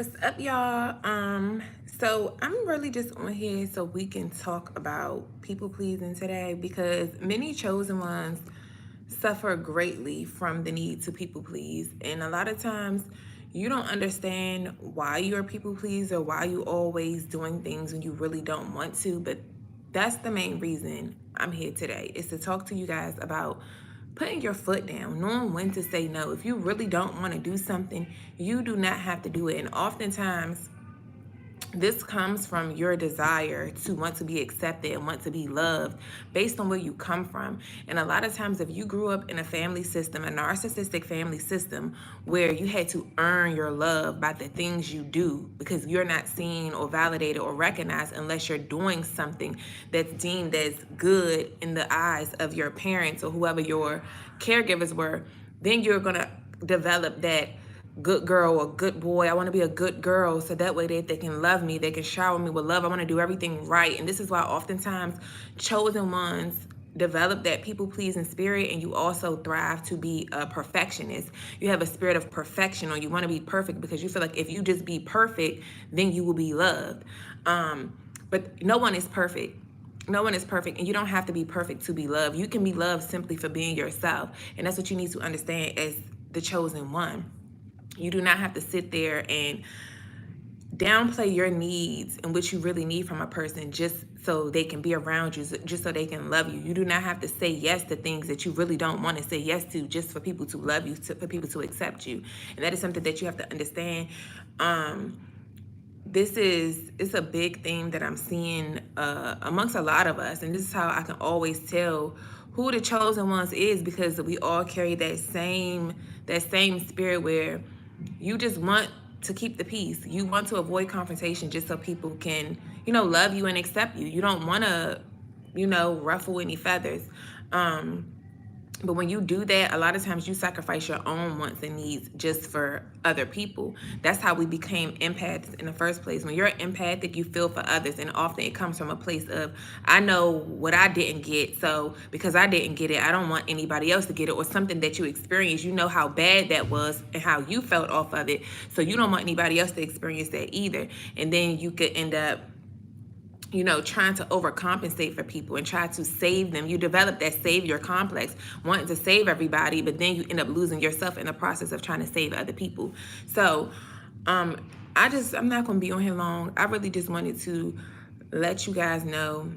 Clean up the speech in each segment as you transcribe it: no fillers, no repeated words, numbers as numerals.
What's up, y'all? So I'm really just on here so we can talk about people pleasing today because many chosen ones suffer greatly from the need to people please. And a lot of times you don't understand why you're a people pleaser, why you always doing things when you really don't want to, but that's the main reason I'm here today, is to talk to you guys about putting your foot down, knowing when to say no. If you really don't want to do something, you do not have to do it. And oftentimes, this comes from your desire to want to be accepted and want to be loved based on where you come from. And a lot of times, if you grew up in a family system, a narcissistic family system, where you had to earn your love by the things you do because you're not seen or validated or recognized unless you're doing something that's deemed as good in the eyes of your parents or whoever your caregivers were, then you're going to develop that good girl or good boy. I want to be a good girl so that way they can love me. They can shower me with love. I want to do everything right. And this is why oftentimes chosen ones develop that people pleasing spirit, and you also thrive to be a perfectionist. You have a spirit of perfection, or you want to be perfect because you feel like if you just be perfect, then you will be loved. But no one is perfect. No one is perfect, and you don't have to be perfect to be loved. You can be loved simply for being yourself. And that's what you need to understand as the chosen one. You do not have to sit there and downplay your needs and what you really need from a person just so they can be around you, just so they can love you. You do not have to say yes to things that you really don't want to say yes to just for people to love you, for people to accept you. And that is something that you have to understand. It's a big thing that I'm seeing amongst a lot of us, and this is how I can always tell who the chosen ones is, because we all carry that same spirit where you just want to keep the peace. You want to avoid confrontation just so people can, love you and accept you. You don't want to, ruffle any feathers. But when you do that, a lot of times you sacrifice your own wants and needs just for other people. That's how we became empaths in the first place. When you're empathic, you feel for others. And often it comes from a place of, I know what I didn't get. So because I didn't get it, I don't want anybody else to get it. Or something that you experienced, you know how bad that was and how you felt off of it. So you don't want anybody else to experience that either. And then you could end up trying to overcompensate for people and try to save them. You develop that savior complex, wanting to save everybody, but then you end up losing yourself in the process of trying to save other people. So I'm not going to be on here long. I really just wanted to let you guys know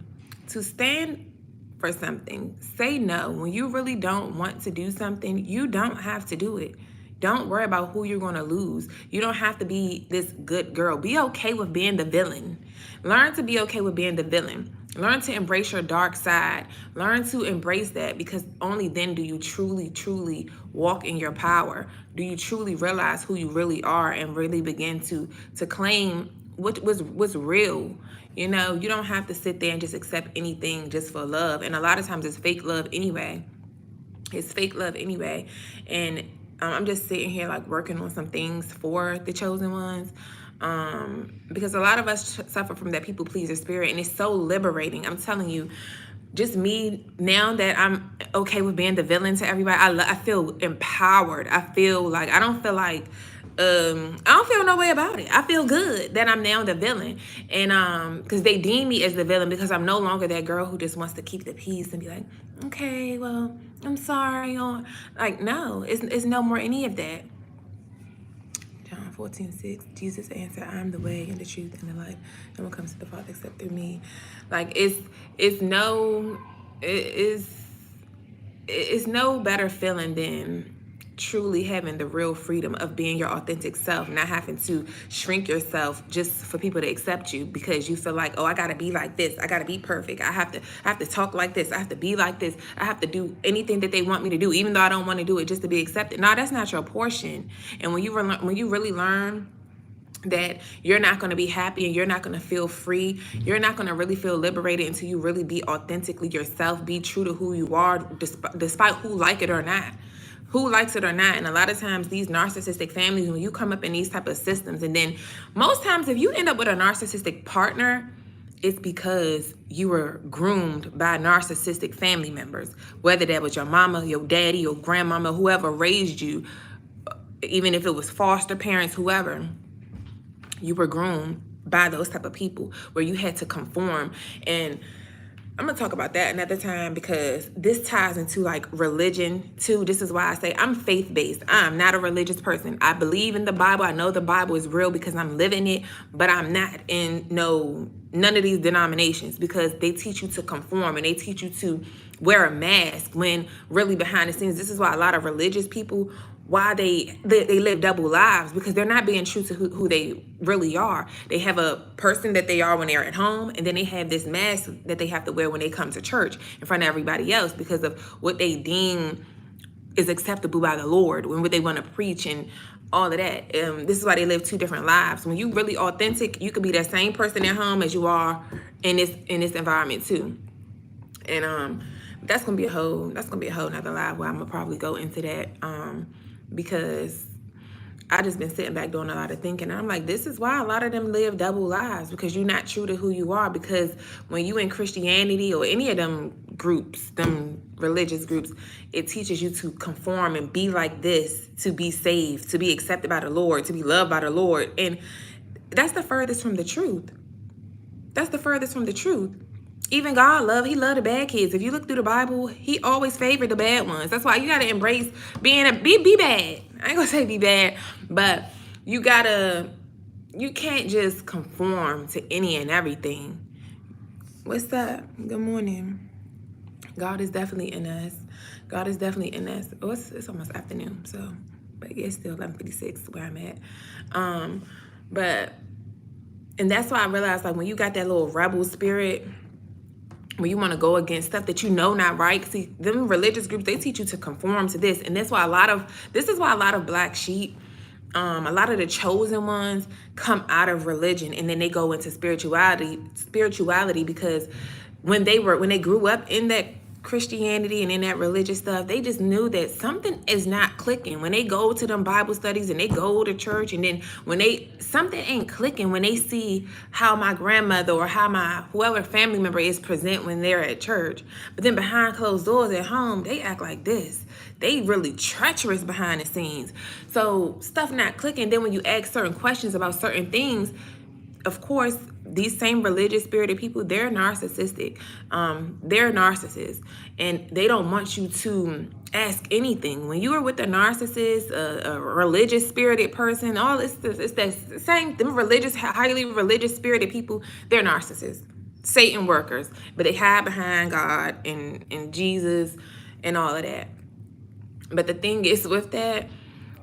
to stand for something. Say no. When you really don't want to do something, you don't have to do it. Don't worry about who you're going to lose. You don't have to be this good girl. Be okay with being the villain. Learn to be okay with being the villain. Learn to embrace your dark side. Learn to embrace that, because only then do you truly, truly walk in your power. Do you truly realize who you really are and really begin to claim what's real. You don't have to sit there and just accept anything just for love. And a lot of times it's fake love anyway. It's fake love anyway. And I'm just sitting here like working on some things for the chosen ones. Because a lot of us suffer from that people pleaser spirit, and it's so liberating. I'm telling you, just me, now that I'm okay with being the villain to everybody, I feel empowered. I feel like I don't feel no way about it. I feel good that I'm now the villain. And because they deem me as the villain, because I'm no longer that girl who just wants to keep the peace and be like, okay, well, I'm sorry. Or like, no, it's no more any of that. John 14:6, Jesus answered, I am the way and the truth and the life. No one comes to the Father except through me. Like, it's no better feeling than truly having the real freedom of being your authentic self, not having to shrink yourself just for people to accept you because you feel like, oh, I gotta be like this, I gotta be perfect, I have to talk like this, I have to be like this, I have to do anything that they want me to do, even though I don't want to do it, just to be accepted. No, that's not your portion. And when you really learn that you're not going to be happy and you're not going to feel free, you're not going to really feel liberated until you really be authentically yourself, be true to who you are, despite who like it or not. Who likes it or not. And a lot of times these narcissistic families, when you come up in these type of systems, and then most times if you end up with a narcissistic partner, it's because you were groomed by narcissistic family members, whether that was your mama, your daddy, your grandmama, whoever raised you, even if it was foster parents, whoever. You were groomed by those type of people where you had to conform. And I'm gonna talk about that another time because this ties into like religion too. This is why I say I'm faith-based. I'm not a religious person. I believe in the Bible. I know the Bible is real because I'm living it, but I'm not in none of these denominations because they teach you to conform and they teach you to wear a mask when really behind the scenes. This is why a lot of religious people, why they live double lives, because they're not being true to who they really are. They have a person that they are when they're at home, and then they have this mask that they have to wear when they come to church in front of everybody else because of what they deem is acceptable by the Lord, when what they want to preach and all of that. This is why they live two different lives. When you really authentic, you could be that same person at home as you are in this environment too. And that's gonna be a whole nother live where I'm gonna probably go into that. Because I just been sitting back doing a lot of thinking. And I'm like, this is why a lot of them live double lives, because you're not true to who you are. Because when you in Christianity or any of them groups, them religious groups, it teaches you to conform and be like this, to be saved, to be accepted by the Lord, to be loved by the Lord. And that's the furthest from the truth. That's the furthest from the truth. Even God he loved the bad kids. If you look through the Bible, he always favored the bad ones. That's why you got to embrace being be bad. I ain't gonna say be bad, but you can't just conform to any and everything. What's up? Good morning. God is definitely in us. God is definitely in us. Oh, it's almost afternoon, so, but yeah, it's still 11:56 where I'm at. And that's why I realized, like, when you got that little rebel spirit, when you want to go against stuff that you know not right. See, them religious groups, they teach you to conform to this. And that's why this is why a lot of black sheep, a lot of the chosen ones come out of religion and then they go into spirituality because when they grew up in that Christianity and in that religious stuff, they just knew that something is not clicking. When they go to them Bible studies and they go to church, and then when something ain't clicking when they see how my grandmother or how my whoever family member is present when they're at church, but then behind closed doors at home, they act like this. They really treacherous behind the scenes. So stuff not clicking. Then when you ask certain questions about certain things, of course, these same religious spirited people, they're narcissistic. They're narcissists, and they don't want you to ask anything. When you are with a narcissist, a religious spirited person, it's that same, them highly religious spirited people, they're narcissists, Satan workers, but they hide behind God and Jesus and all of that. But the thing is with that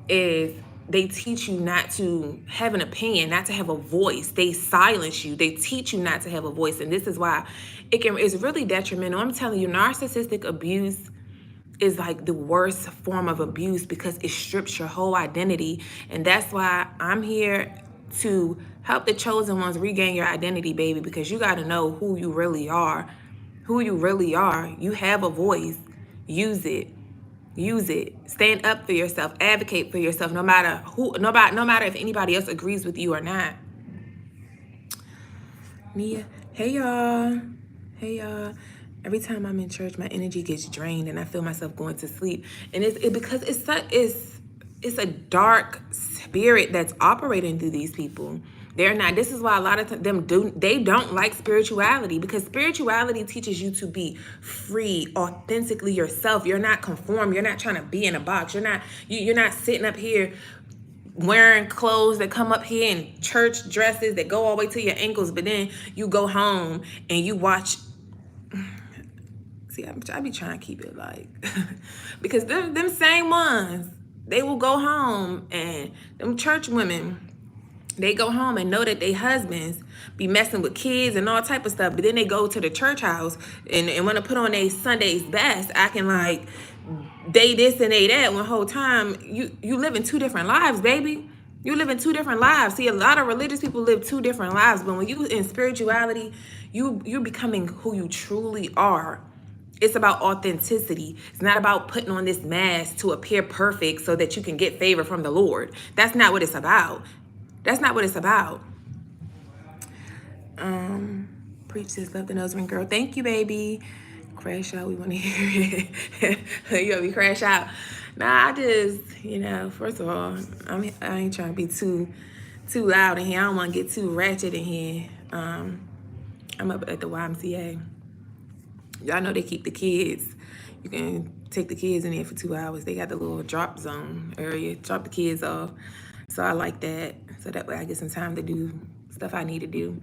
is, they teach you not to have an opinion, not to have a voice. They silence you. They teach you not to have a voice. And this is why it's really detrimental. I'm telling you, narcissistic abuse is like the worst form of abuse because it strips your whole identity. And that's why I'm here to help the chosen ones regain your identity, baby, because you got to know who you really are. Who you really are. You have a voice. Use it. Use it. Stand up for yourself. Advocate for yourself, no matter if anybody else agrees with you or not. Nia, hey y'all. Every time I'm in church, my energy gets drained and I feel myself going to sleep. And it's because it's a dark spirit that's operating through these people. They're not. This is why a lot of them don't like spirituality, because spirituality teaches you to be free, authentically yourself. You're not conformed. You're not trying to be in a box. You're not sitting up here wearing clothes that come up here in church dresses that go all the way to your ankles, but then you go home and you watch. See, I be trying to keep it like, because them same ones, they will go home, and them church women, they go home and know that their husbands be messing with kids and all type of stuff, but then they go to the church house and want to put on their Sunday's best, acting like they this and they that, when the whole time you live in two different lives, baby. You live in two different lives. See, a lot of religious people live two different lives, but when you in spirituality, you're becoming who you truly are. It's about authenticity. It's not about putting on this mask to appear perfect so that you can get favor from the Lord. That's not what it's about. That's not what it's about. Preach this, love the nose ring, girl. Thank you, baby. Crash out. We want to hear it. You want me crash out? Nah, I just, first of all, I ain't trying to be too too loud in here. I don't want to get too ratchet in here. I'm up at the YMCA. Y'all know they keep the kids. You can take the kids in there for 2 hours. They got the little drop zone area. Drop the kids off. So I like that. So that way I get some time to do stuff I need to do.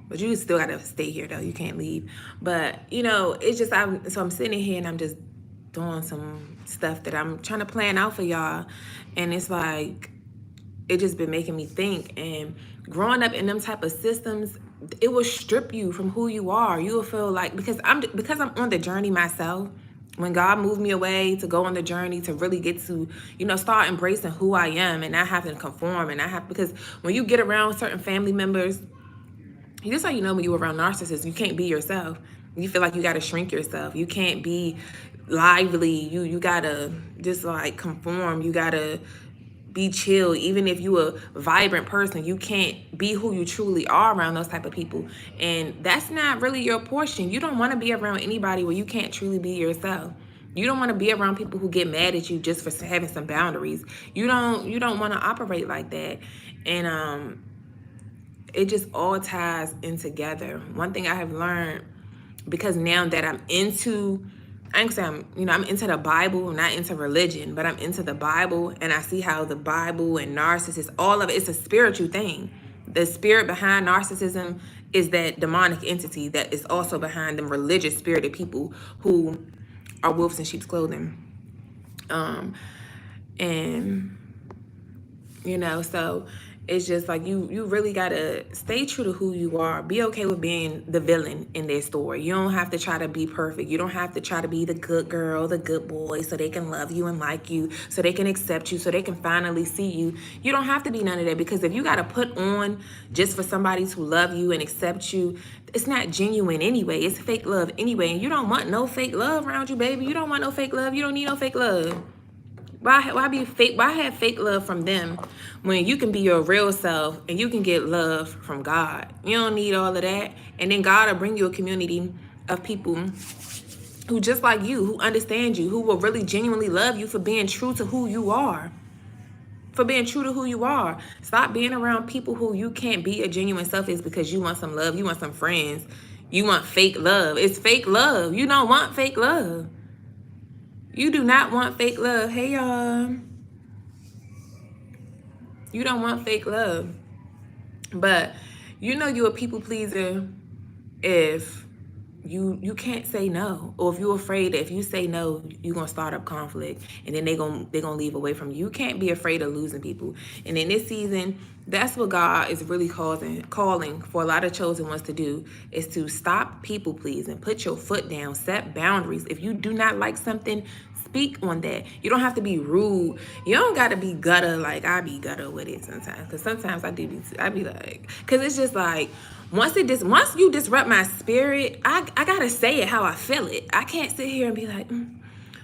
But you still gotta stay here though. You can't leave. But you know, it's just so I'm sitting here and I'm just doing some stuff that I'm trying to plan out for y'all. And it's like it just been making me think. And growing up in them type of systems, it will strip you from who you are. You will feel like, because I'm on the journey myself. When God moved me away to go on the journey to really get to, you know, start embracing who I am and not having to conform, because when you get around certain family members, this is how you know when you're around narcissists, you can't be yourself. You feel like you got to shrink yourself. You can't be lively. You got to just like conform. You got to be chill. Even if you a vibrant person, you can't be who you truly are around those type of people. And that's not really your portion. You don't want to be around anybody where you can't truly be yourself. You don't want to be around people who get mad at you just for having some boundaries. You don't want to operate like that. And it just all ties in together. One thing I have learned, because now that I'm into, I ain't saying I'm into the Bible, not into religion, but I'm into the Bible, and I see how the Bible and narcissists, all of it's a spiritual thing. The spirit behind narcissism is that demonic entity that is also behind them religious spirited people who are wolves in sheep's clothing. And so it's just like you really gotta stay true to who you are. Be okay with being the villain in their story. You don't have to try to be perfect. You don't have to try to be the good girl, the good boy, so they can love you and like you, so they can accept you, so they can finally see you. You don't have to be none of that, because if you gotta put on just for somebody to love you and accept you, it's not genuine anyway. It's fake love anyway, and you don't want no fake love around you, baby. You don't want no fake love. You don't need no fake love. Why be fake? Why have fake love from them when you can be your real self and you can get love from God? You don't need all of that. And then God will bring you a community of people who just like you, who understand you, who will really genuinely love you for being true to who you are. For being true to who you are. Stop being around people who you can't be a genuine self is because you want some love, you want some friends, you want fake love. It's fake love. You don't want fake love. You do not want fake love. Hey, y'all. You don't want fake love. But you're a people pleaser if you can't say no. Or if you're afraid that if you say no, you're going to start up conflict. And then they're gonna leave away from you. You can't be afraid of losing people. And in this season, that's what God is really calling for a lot of chosen ones to do, is to stop people pleasing. Put your foot down. Set boundaries. If you do not like something, speak on that. You don't have to be rude. You don't got to be gutter like I be gutter with it sometimes. Because sometimes I be like, because it's just like, once you disrupt my spirit, I got to say it how I feel it. I can't sit here and be like,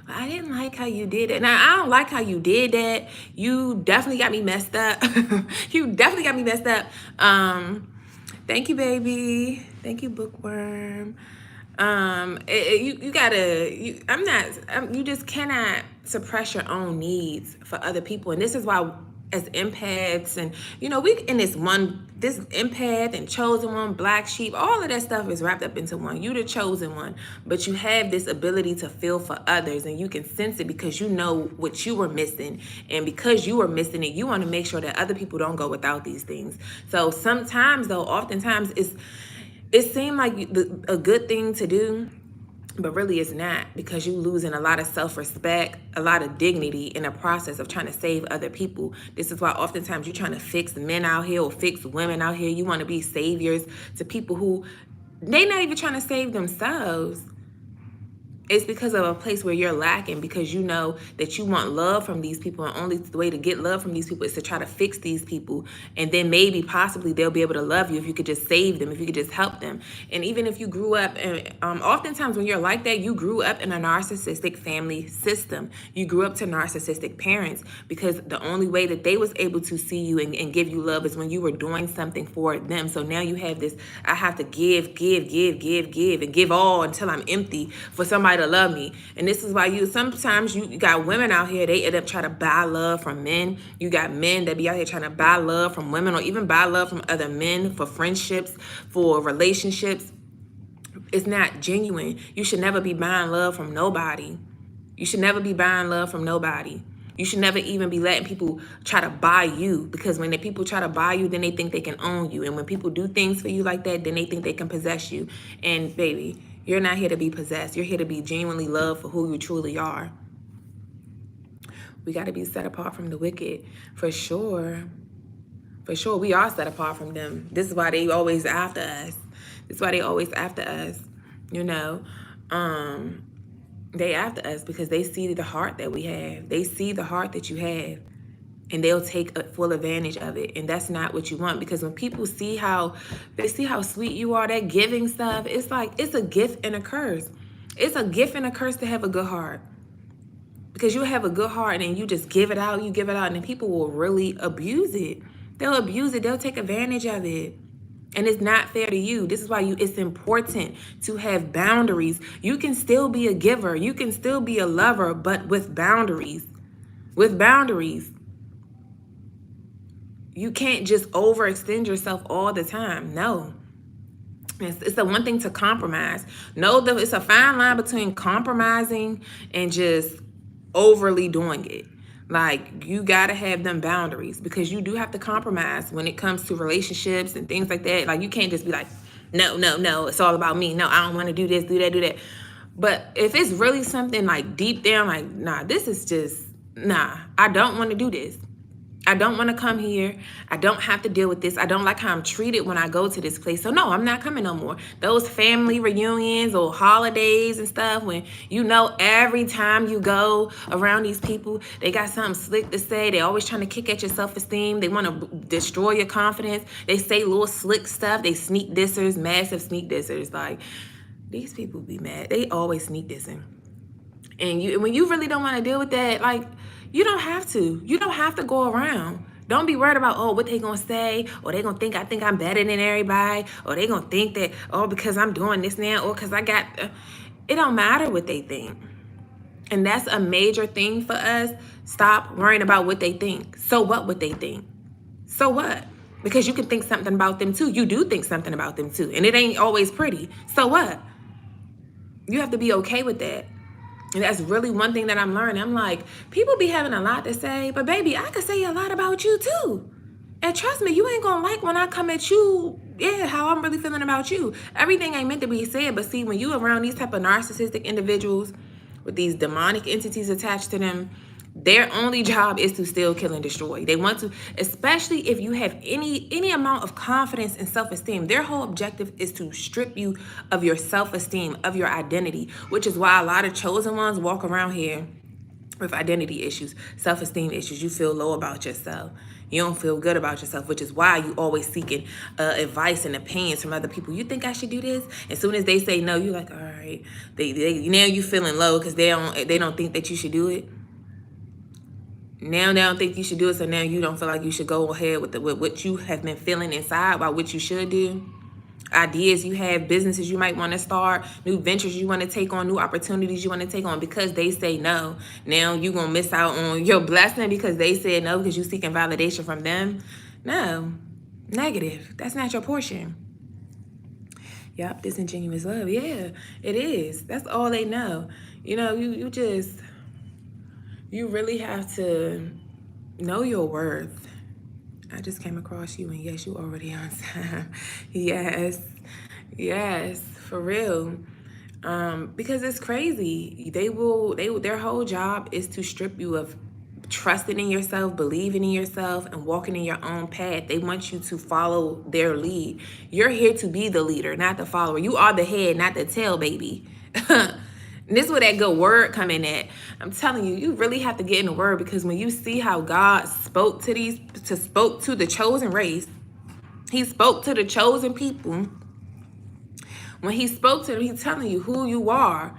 I didn't like how you did it. Now, I don't like how you did that. You definitely got me messed up. You definitely got me messed up. Thank you, baby. Thank you, bookworm. You just cannot suppress your own needs for other people. And this is why, as empaths, and we in this empath and chosen one, black sheep, all of that stuff is wrapped up into one. You the chosen one, but you have this ability to feel for others, and you can sense it because you know what you were missing, and because you were missing it, you want to make sure that other people don't go without these things. So sometimes, though, oftentimes it seemed like a good thing to do, but really it's not, because you're losing a lot of self-respect, a lot of dignity in the process of trying to save other people. This is why oftentimes you're trying to fix men out here or fix women out here. You want to be saviors to people who they're not even trying to save themselves. It's because of a place where you're lacking, because you know that you want love from these people, and only the way to get love from these people is to try to fix these people, and then maybe possibly they'll be able to love you if you could just save them, if you could just help them. And even if you grew up, and oftentimes when you're like that, you grew up in a narcissistic family system. You grew up to narcissistic parents, because the only way that they was able to see you and give you love is when you were doing something for them. So now you have this, I have to give, and give all until I'm empty for somebody to better love me. And this is why sometimes you got women out here, they end up trying to buy love from men. You got men that be out here trying to buy love from women, or even buy love from other men for friendships, for relationships. It's not genuine. You should never be buying love from nobody. You should never be buying love from nobody. You should never even be letting people try to buy you, because when the people try to buy you, then they think they can own you. And when people do things for you like that, then they think they can possess you. And baby, you're not here to be possessed. You're here to be genuinely loved for who you truly are. We got to be set apart from the wicked, for sure. For sure, we are set apart from them. This is why they always after us. This is why they always after us, you know. They after us because they see the heart that we have. They see the heart that you have, and they'll take full advantage of it. And that's not what you want, because when people see how sweet you are, that giving stuff, it's like it's a gift and a curse. It's a gift and a curse to have a good heart, because you have a good heart and you just give it out, and then people will really abuse it. They'll abuse it. They'll take advantage of it. And it's not fair to you. This is why it's important to have boundaries. You can still be a giver. You can still be a lover, but with boundaries. With boundaries. You can't just overextend yourself all the time. No. It's the one thing to compromise. No, it's a fine line between compromising and just overly doing it. Like, you got to have them boundaries, because you do have to compromise when it comes to relationships and things like that. Like, you can't just be like, no, it's all about me. No, I don't want to do this, do that. But if it's really something like deep down, like, nah, this is just, nah, I don't want to do this. I don't want to come here. I don't have to deal with this. I don't like how I'm treated when I go to this place. So no, I'm not coming no more. Those family reunions or holidays and stuff, when you know every time you go around these people, they got something slick to say. They always trying to kick at your self-esteem. They want to destroy your confidence. They say little slick stuff. They sneak dissers, massive sneak dissers. Like, these people be mad. They always sneak dissing. And when you really don't want to deal with that, like, you don't have to. You don't have to go around. Don't be worried about, what they going to say, or they going to think I think I'm better than everybody, or they going to think that, because I'm doing this now, or because I got... It don't matter what they think. And that's a major thing for us. Stop worrying about what they think. So what they think? So what? Because you can think something about them too. You do think something about them too. And it ain't always pretty. So what? You have to be okay with that. And that's really one thing that I'm learning. I'm like, people be having a lot to say, but baby, I could say a lot about you too. And trust me, you ain't gonna like when I come at you, how I'm really feeling about you. Everything ain't meant to be said, but see, when you around these type of narcissistic individuals with these demonic entities attached to them, their only job is to steal, kill, and destroy. They want to, especially if you have any amount of confidence and self-esteem, their whole objective is to strip you of your self-esteem, of your identity, which is why a lot of chosen ones walk around here with identity issues, self-esteem issues. You feel low about yourself. You don't feel good about yourself, which is why you always seeking advice and opinions from other people. You think I should do this? As soon as they say no, you're like, all right. Now you feeling low because they don't think that you should do it. Now they don't think you should do it, so now you don't feel like you should go ahead with what you have been feeling inside about what you should do. Ideas you have, businesses you might want to start, new ventures you want to take on, new opportunities you want to take on, because they say no. Now you're going to miss out on your blessing because they said no, because you're seeking validation from them. No, negative. That's not your portion. Yep, disingenuous love. Yeah, it is. That's all they know. You know, you really have to know your worth. I just came across you, and yes, you already on time. Yes, for real. Because it's crazy. Their whole job is to strip you of trusting in yourself, believing in yourself, and walking in your own path. They want you to follow their lead. You're here to be the leader, not the follower. You are the head, not the tail, baby. And this is where that good word come in at. I'm telling you, you really have to get in the word, because when you see how God spoke to the chosen race, he spoke to the chosen people. When he spoke to them, he's telling you who you are.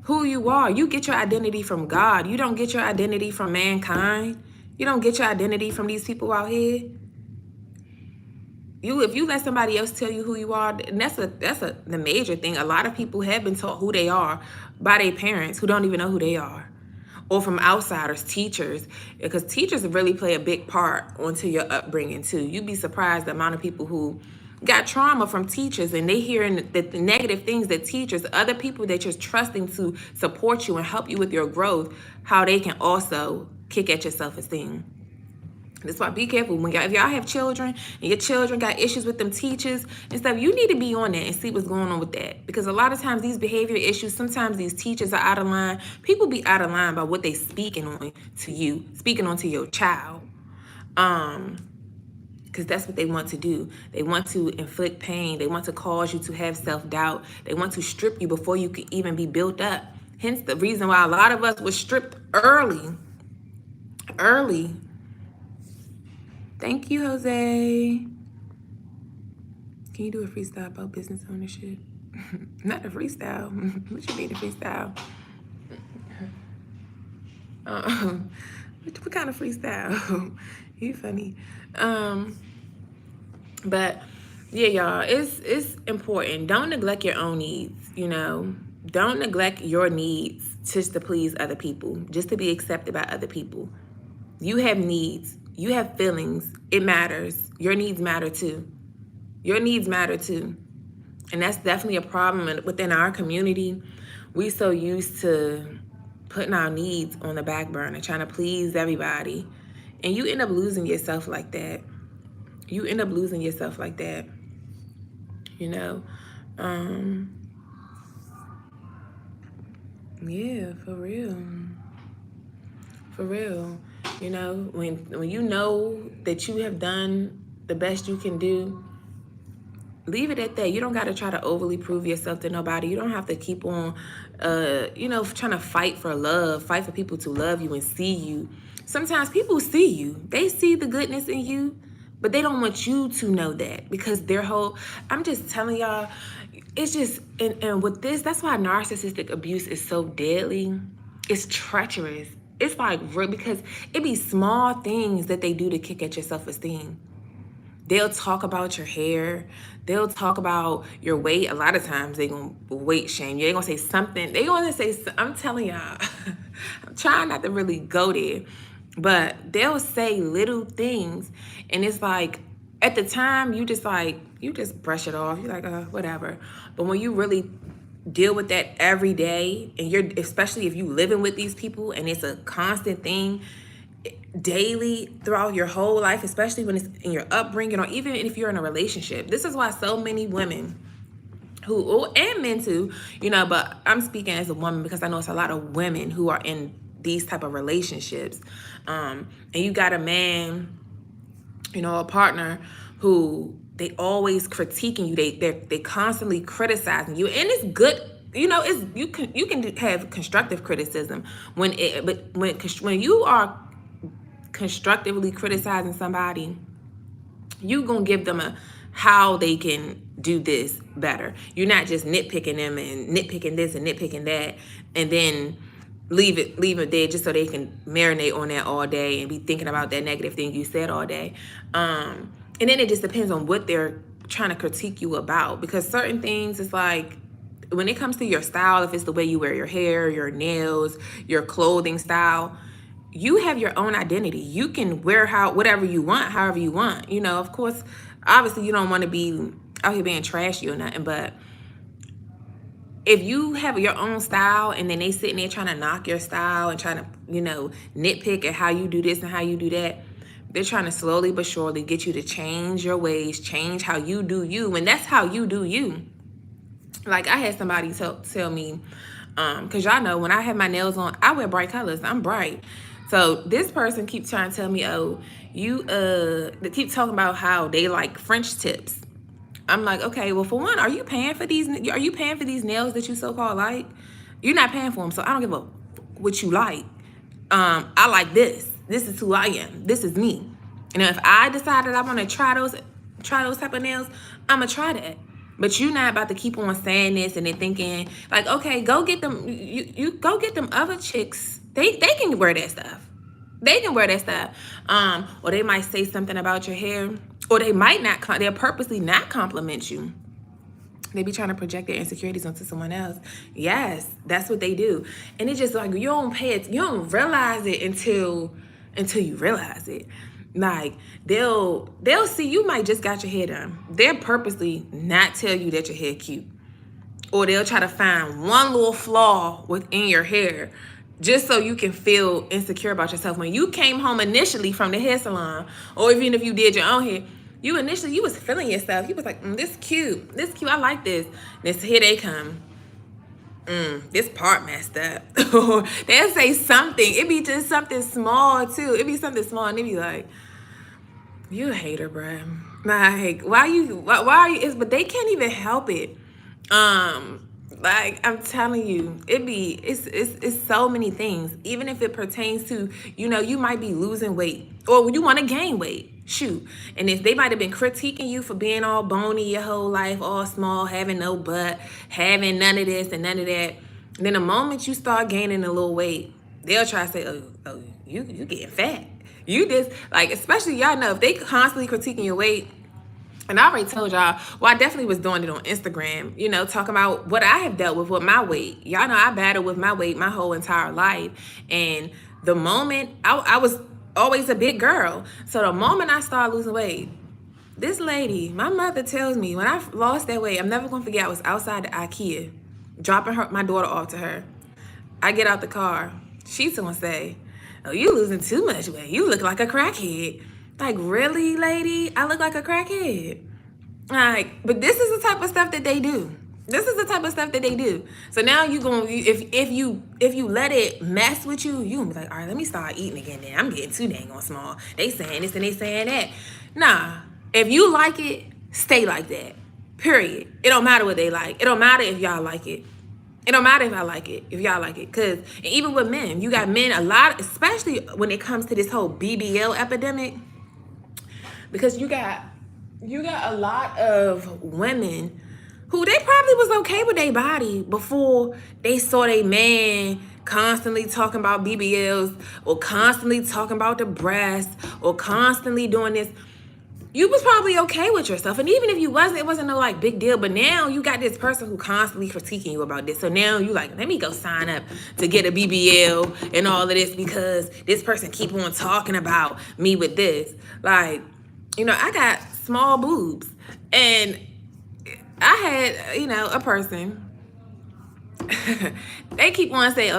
Who you are. You get your identity from God. You don't get your identity from mankind. You don't get your identity from these people out here. If you let somebody else tell you who you are, and that's the major thing. A lot of people have been taught who they are by their parents who don't even know who they are, or from outsiders, teachers, because teachers really play a big part onto your upbringing too. You'd be surprised the amount of people who got trauma from teachers, and they hearing the negative things that teachers, other people that you're trusting to support you and help you with your growth, how they can also kick at your self-esteem. That's why be careful when if y'all have children and your children got issues with them teachers and stuff. You need to be on that and see what's going on with that, because a lot of times these behavior issues, sometimes these teachers are out of line. People be out of line by what they speaking on to you, speaking on to your child, because that's what they want to do. They want to inflict pain. They want to cause you to have self-doubt. They want to strip you before you can even be built up. Hence the reason why a lot of us were stripped early. Thank you, Jose. Can you do a freestyle about business ownership? Not a freestyle. What you mean a freestyle? What kind of freestyle? You funny. But yeah, y'all, it's important. Don't neglect your own needs, you know. Don't neglect your needs just to please other people, just to be accepted by other people. You have needs. You have feelings. It matters. Your needs matter too. Your needs matter too. And that's definitely a problem within our community. We so used to putting our needs on the back burner, trying to please everybody. And you end up losing yourself like that. You end up losing yourself like that. You know? Yeah, for real. For real. You know, when you know that you have done the best you can do, leave it at that. You don't got to try to overly prove yourself to nobody. You don't have to keep on, you know, trying to fight for love, fight for people to love you and see you. Sometimes people see you. They see the goodness in you, but they don't want you to know that, because their whole, I'm just telling y'all, it's just, and with this, that's why narcissistic abuse is so deadly. It's treacherous. It's like real, because it be small things that they do to kick at your self-esteem. They'll talk about your hair. They'll talk about your weight. A lot of times they gonna weight shame you. They gonna say something. They gonna say, I'm telling y'all, I'm trying not to really go there, but they'll say little things, and it's like, at the time, you just brush it off. You're like, whatever. But when you really deal with that every day, and especially if you living with these people and it's a constant thing daily throughout your whole life, especially when it's in your upbringing, or even if you're in a relationship. This is why so many women and men too, you know, but I'm speaking as a woman because I know it's a lot of women who are in these type of relationships. And you got a man, you know, a partner who they always critiquing you. They constantly criticizing you, and it's good. You know, it's you can have constructive criticism when you are constructively criticizing somebody, you gonna give them a how they can do this better. You're not just nitpicking them and nitpicking this and nitpicking that, and then leave it there just so they can marinate on that all day and be thinking about that negative thing you said all day. And then it just depends on what they're trying to critique you about, because certain things, it's like, when it comes to your style, if it's the way you wear your hair, your nails, your clothing style, you have your own identity. You can wear whatever you want, however you want. You know, of course, obviously you don't want to be out here being trashy or nothing, but if you have your own style and then they sitting there trying to knock your style and trying to, you know, nitpick at how you do this and how you do that, they're trying to slowly but surely get you to change your ways, change how you do you. And that's how you do you. Like, I had somebody tell me, because y'all know when I have my nails on, I wear bright colors. I'm bright. So this person keeps trying to tell me, oh, they keep talking about how they like French tips. I'm like, okay, well, for one, are you paying for these nails that you so-called like? You're not paying for them, so I don't give a what you like. I like this. This is who I am. This is me. And if I decided I want to try those type of nails, I'm gonna try that. But you're not about to keep on saying this and then thinking like, okay, go get them. You go get them other chicks. They can wear that stuff. They can wear that stuff. Or they might say something about your hair, or they might not, they'll purposely not compliment you. They be trying to project their insecurities onto someone else. Yes, that's what they do. And it's just like, you don't realize it until you realize it. Like, they'll see you might just got your hair done. They'll purposely not tell you that your hair cute. Or they'll try to find one little flaw within your hair just so you can feel insecure about yourself. When you came home initially from the hair salon, or even if you did your own hair, you was feeling yourself. You was like, this cute, I like this. This, here they come. This part messed up. They'll say something. It be just something small too. It be something small, and they be like, you a hater, bruh. Like, why are you? But they can't even help it. Like, I'm telling you, it's so many things. Even if it pertains to, you might be losing weight, or you want to gain weight. Shoot. And if they might have been critiquing you for being all bony your whole life, all small, having no butt, having none of this and none of that, then the moment you start gaining a little weight, they'll try to say, oh, you getting fat. You just, like, especially y'all know, if they constantly critiquing your weight, and I already told y'all, well, I definitely was doing it on Instagram, talking about what I have dealt with my weight. Y'all know I battled with my weight my whole entire life. And the moment, I was always a big girl. So the moment I started losing weight, this lady, my mother tells me, when I lost that weight, I'm never going to forget, I was outside the IKEA, dropping my daughter off to her. I get out the car. She's going to say, oh, you losing too much weight. You look like a crackhead. Like, really, lady? I look like a crackhead. Like, but this is the type of stuff that they do. So now if you let it mess with you, you gonna be like, all right, let me start eating again then. I'm getting too dang on small. They saying this and they saying that. Nah, if you like it, stay like that. Period. It don't matter what they like. It don't matter if y'all like it. It don't matter if I like it, if y'all like it. Because even with men, you got men a lot, especially when it comes to this whole BBL epidemic, because you got a lot of women who they probably was okay with their body before they saw their man constantly talking about BBLs, or constantly talking about the breasts, or constantly doing this. You was probably okay with yourself. And even if you wasn't, it wasn't no like big deal. But now you got this person who constantly critiquing you about this. So now you like, let me go sign up to get a BBL and all of this because this person keep on talking about me with this. Like, I got small boobs. And I had, a person, they keep on saying,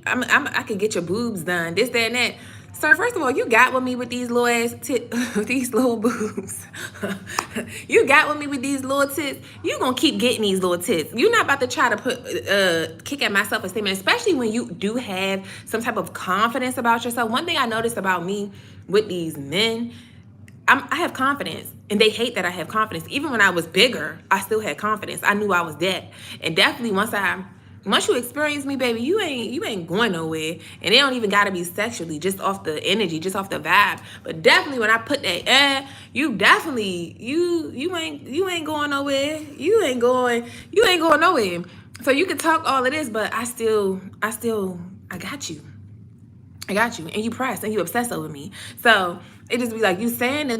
I could get your boobs done, this, that, and that. Sir, first of all, you got with me with these little ass these little boobs. You got with me with these little tits. You gonna keep getting these little tits. You're not about to try to kick at my self-esteem, especially when you do have some type of confidence about yourself. One thing I noticed about me with these men, I have confidence, and they hate that I have confidence. Even when I was bigger, I still had confidence. I knew I was that. And definitely once you experience me, baby, you ain't going nowhere. And it don't even gotta be sexually, just off the energy, just off the vibe. But definitely when I put that you definitely you ain't going nowhere. You ain't going nowhere. So you can talk all of this, but I got you. And you press and you obsess over me. So it just be like, you saying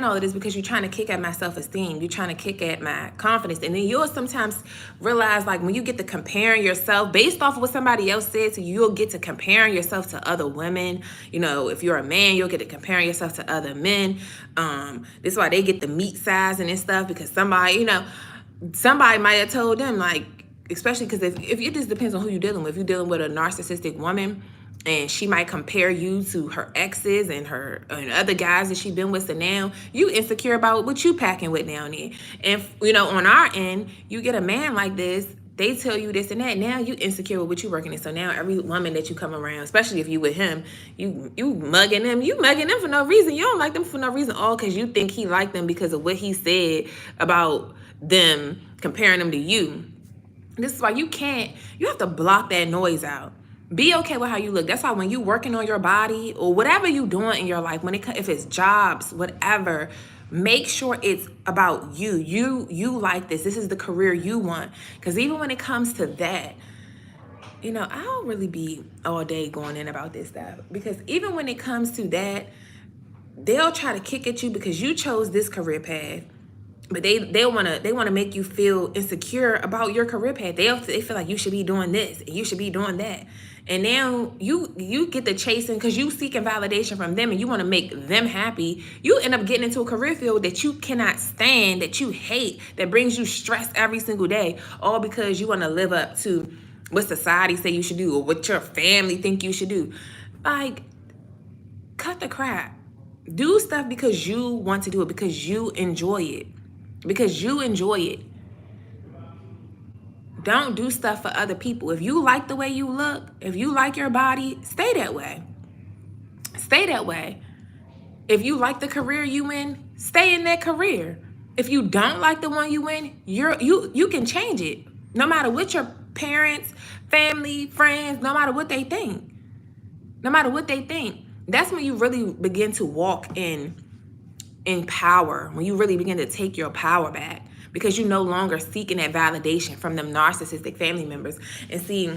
all of this because you're trying to kick at my self-esteem. You're trying to kick at my confidence. And then you'll sometimes realize, like, when you get to comparing yourself based off of what somebody else said to you, you'll get to comparing yourself to other women. If you're a man, you'll get to comparing yourself to other men. This is why they get the meat size and stuff, because somebody might have told them, like, especially because if it just depends on who you're dealing with. If you're dealing with a narcissistic woman, and she might compare you to her exes and other guys that she's been with. So now you insecure about what you packing with down there. And, on our end, you get a man like this, they tell you this and that. Now you insecure with what you working in. So now every woman that you come around, especially if you with him, you mugging them. You mugging them for no reason. You don't like them for no reason, all because you think he liked them because of what he said about them, comparing them to you. This is why you have to block that noise out. Be okay with how you look. That's why when you working on your body or whatever you doing in your life, if it's jobs, whatever, make sure it's about you. You like this. This is the career you want. Because even when it comes to that, I'll really be all day going in about this stuff, because even when it comes to that, they'll try to kick at you because you chose this career path. But they wanna make you feel insecure about your career path. They feel like you should be doing this and you should be doing that. And now you get the chasing because you seeking validation from them and you want to make them happy. You end up getting into a career field that you cannot stand, that you hate, that brings you stress every single day, all because you want to live up to what society say you should do or what your family think you should do. Like, cut the crap. Do stuff because you want to do it, because you enjoy it. Because you enjoy it. Don't do stuff for other people. If you like the way you look, if you like your body, stay that way. Stay that way. If you like the career you in, stay in that career. If you don't like the one you in, you can change it. No matter what your parents, family, friends, no matter what they think. No matter what they think. That's when you really begin to walk in power, when you really begin to take your power back, because you're no longer seeking that validation from them narcissistic family members. And see,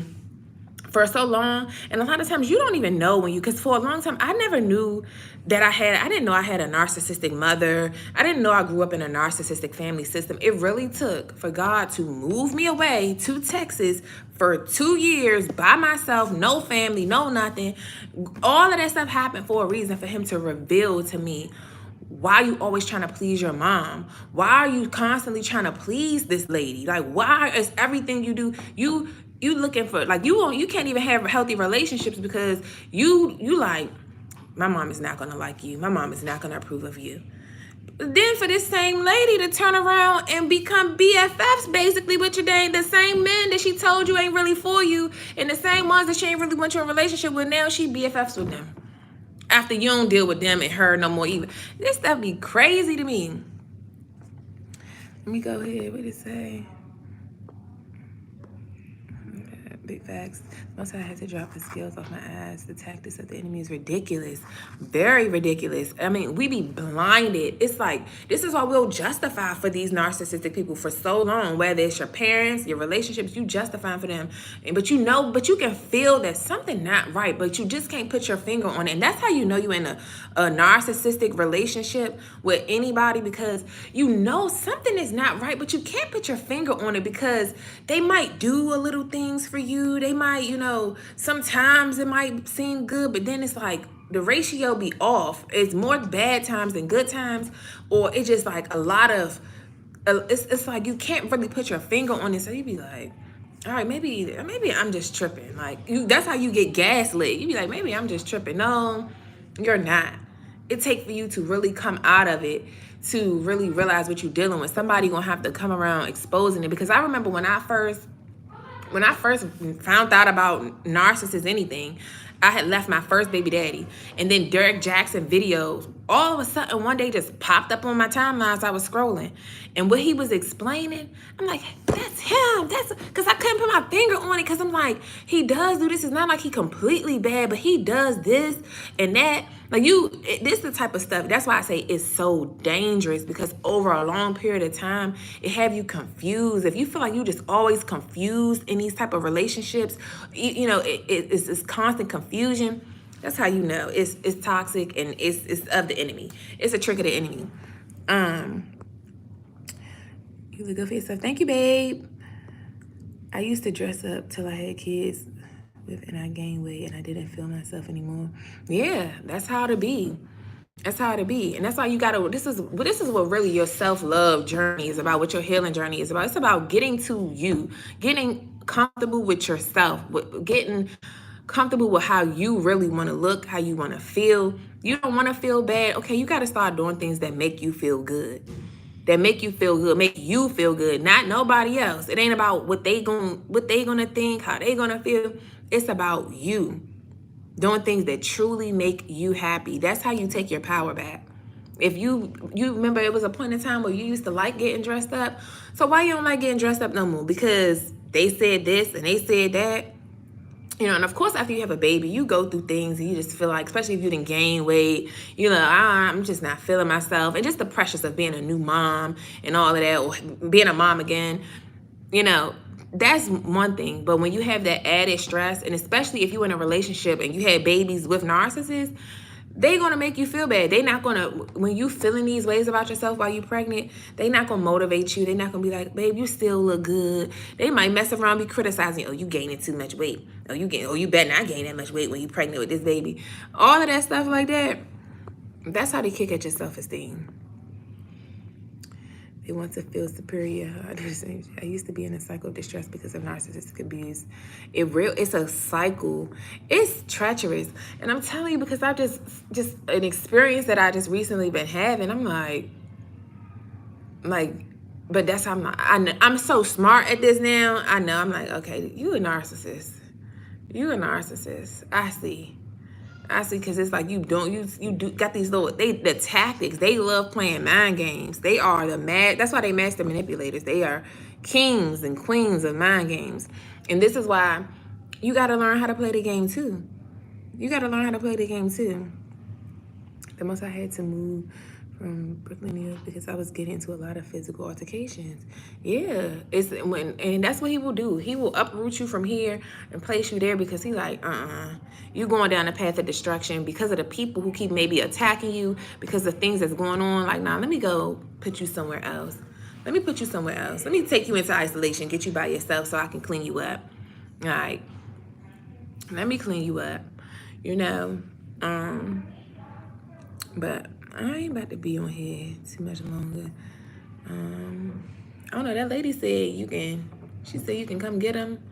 for so long, and a lot of times you don't even know because for a long time, I never knew that I didn't know I had a narcissistic mother. I didn't know I grew up in a narcissistic family system. It really took for God to move me away to Texas for 2 years by myself, no family, no nothing. All of that stuff happened for a reason, for him to reveal to me, why are you always trying to please your mom? Why are you constantly trying to please this lady? Like, why is everything you do, you looking for, like, you can't even have healthy relationships because you like, my mom is not gonna like you. My mom is not gonna approve of you. Then for this same lady to turn around and become BFFs basically with your the same men that she told you ain't really for you, and the same ones that she ain't really want you in a relationship with, now she BFFs with them. After you don't deal with them and her no more either. This stuff be crazy to me. Let me go ahead. What did it say? Big facts. Once I had to drop the scales off my ass. The tactics of the enemy is ridiculous. Very ridiculous. I mean, we be blinded. It's like, this is why we'll justify for these narcissistic people for so long. Whether it's your parents, your relationships, you justify for them. But you can feel that something not right, but you just can't put your finger on it. And that's how you know you're in a narcissistic relationship with anybody, because you know something is not right, but you can't put your finger on it because they might do a little things for you. They might, sometimes it might seem good, but then it's like the ratio be off. It's more bad times than good times, or it's just like a lot of, it's like you can't really put your finger on it. So you be like, all right, maybe I'm just tripping. Like, that's how you get gaslit. You be like, maybe I'm just tripping. No, you're not. It takes for you to really come out of it, to really realize what you're dealing with. Somebody gonna have to come around exposing it. Because I remember when I first found out about narcissists, anything, I had left my first baby daddy. And then Derek Jackson videos, all of a sudden one day just popped up on my timeline as I was scrolling. And what he was explaining, I'm like, that's him. That's because I couldn't put my finger on it, because I'm like, he does do this. It's not like he completely bad, but he does this and that. Like, this is the type of stuff. That's why I say it's so dangerous, because over a long period of time, it have you confused. If you feel like you just always confused in these type of relationships, it's constant confusion. That's how you know it's toxic, and it's of the enemy. It's a trick of the enemy. You look good for yourself. Thank you, babe. I used to dress up till I had kids and I gained weight and I didn't feel myself anymore. Yeah, that's how to be. That's how to be. And that's why you gotta, this is what really your self-love journey is about, what your healing journey is about. It's about getting to you, getting comfortable with yourself, getting comfortable with how you really want to look, how you want to feel. You don't want to feel bad. Okay, you got to start doing things that make you feel good. That make you feel good, not nobody else. It ain't about what they gonna think, how they gonna feel. It's about you doing things that truly make you happy. That's how you take your power back. If you remember, it was a point in time where you used to like getting dressed up. So why you don't like getting dressed up no more? Because they said this and they said that. And of course, after you have a baby, you go through things and you just feel like, especially if you didn't gain weight, I'm just not feeling myself. And just the pressures of being a new mom and all of that, or being a mom again, That's one thing. But when you have that added stress, and especially if you're in a relationship and you had babies with narcissists, they gonna make you feel bad. They not gonna, when you feeling these ways about yourself while you pregnant, they not gonna motivate you. They not gonna be like, babe, you still look good. They might mess around, be criticizing, oh, you gaining too much weight. Oh, you better not gain that much weight when you pregnant with this baby. All of that stuff like that. That's how they kick at your self-esteem. They want to feel superior. I used to be in a cycle of distress because of narcissistic abuse. It's a cycle. It's treacherous. And I'm telling you, because I've just an experience that I just recently been having. I'm like, but that's how I'm so smart at this now. I know. I'm like, okay, you a narcissist. You a narcissist. I see, because it's like you do got these little, the tactics. They love playing mind games. They are that's why they master manipulators. They are kings and queens of mind games. And this is why you got to learn how to play the game too. You got to learn how to play the game too. The most I had to move from Brooklyn, New York, because I was getting into a lot of physical altercations. Yeah, and that's what he will do. He will uproot you from here and place you there because he's like, you're going down a path of destruction because of the people who keep maybe attacking you, because of things that's going on. Like, nah, let me go put you somewhere else. Let me put you somewhere else. Let me take you into isolation, get you by yourself so I can clean you up. All right, let me clean you up. You know, but I ain't about to be on here too much longer. I don't know. That lady said she said you can come get him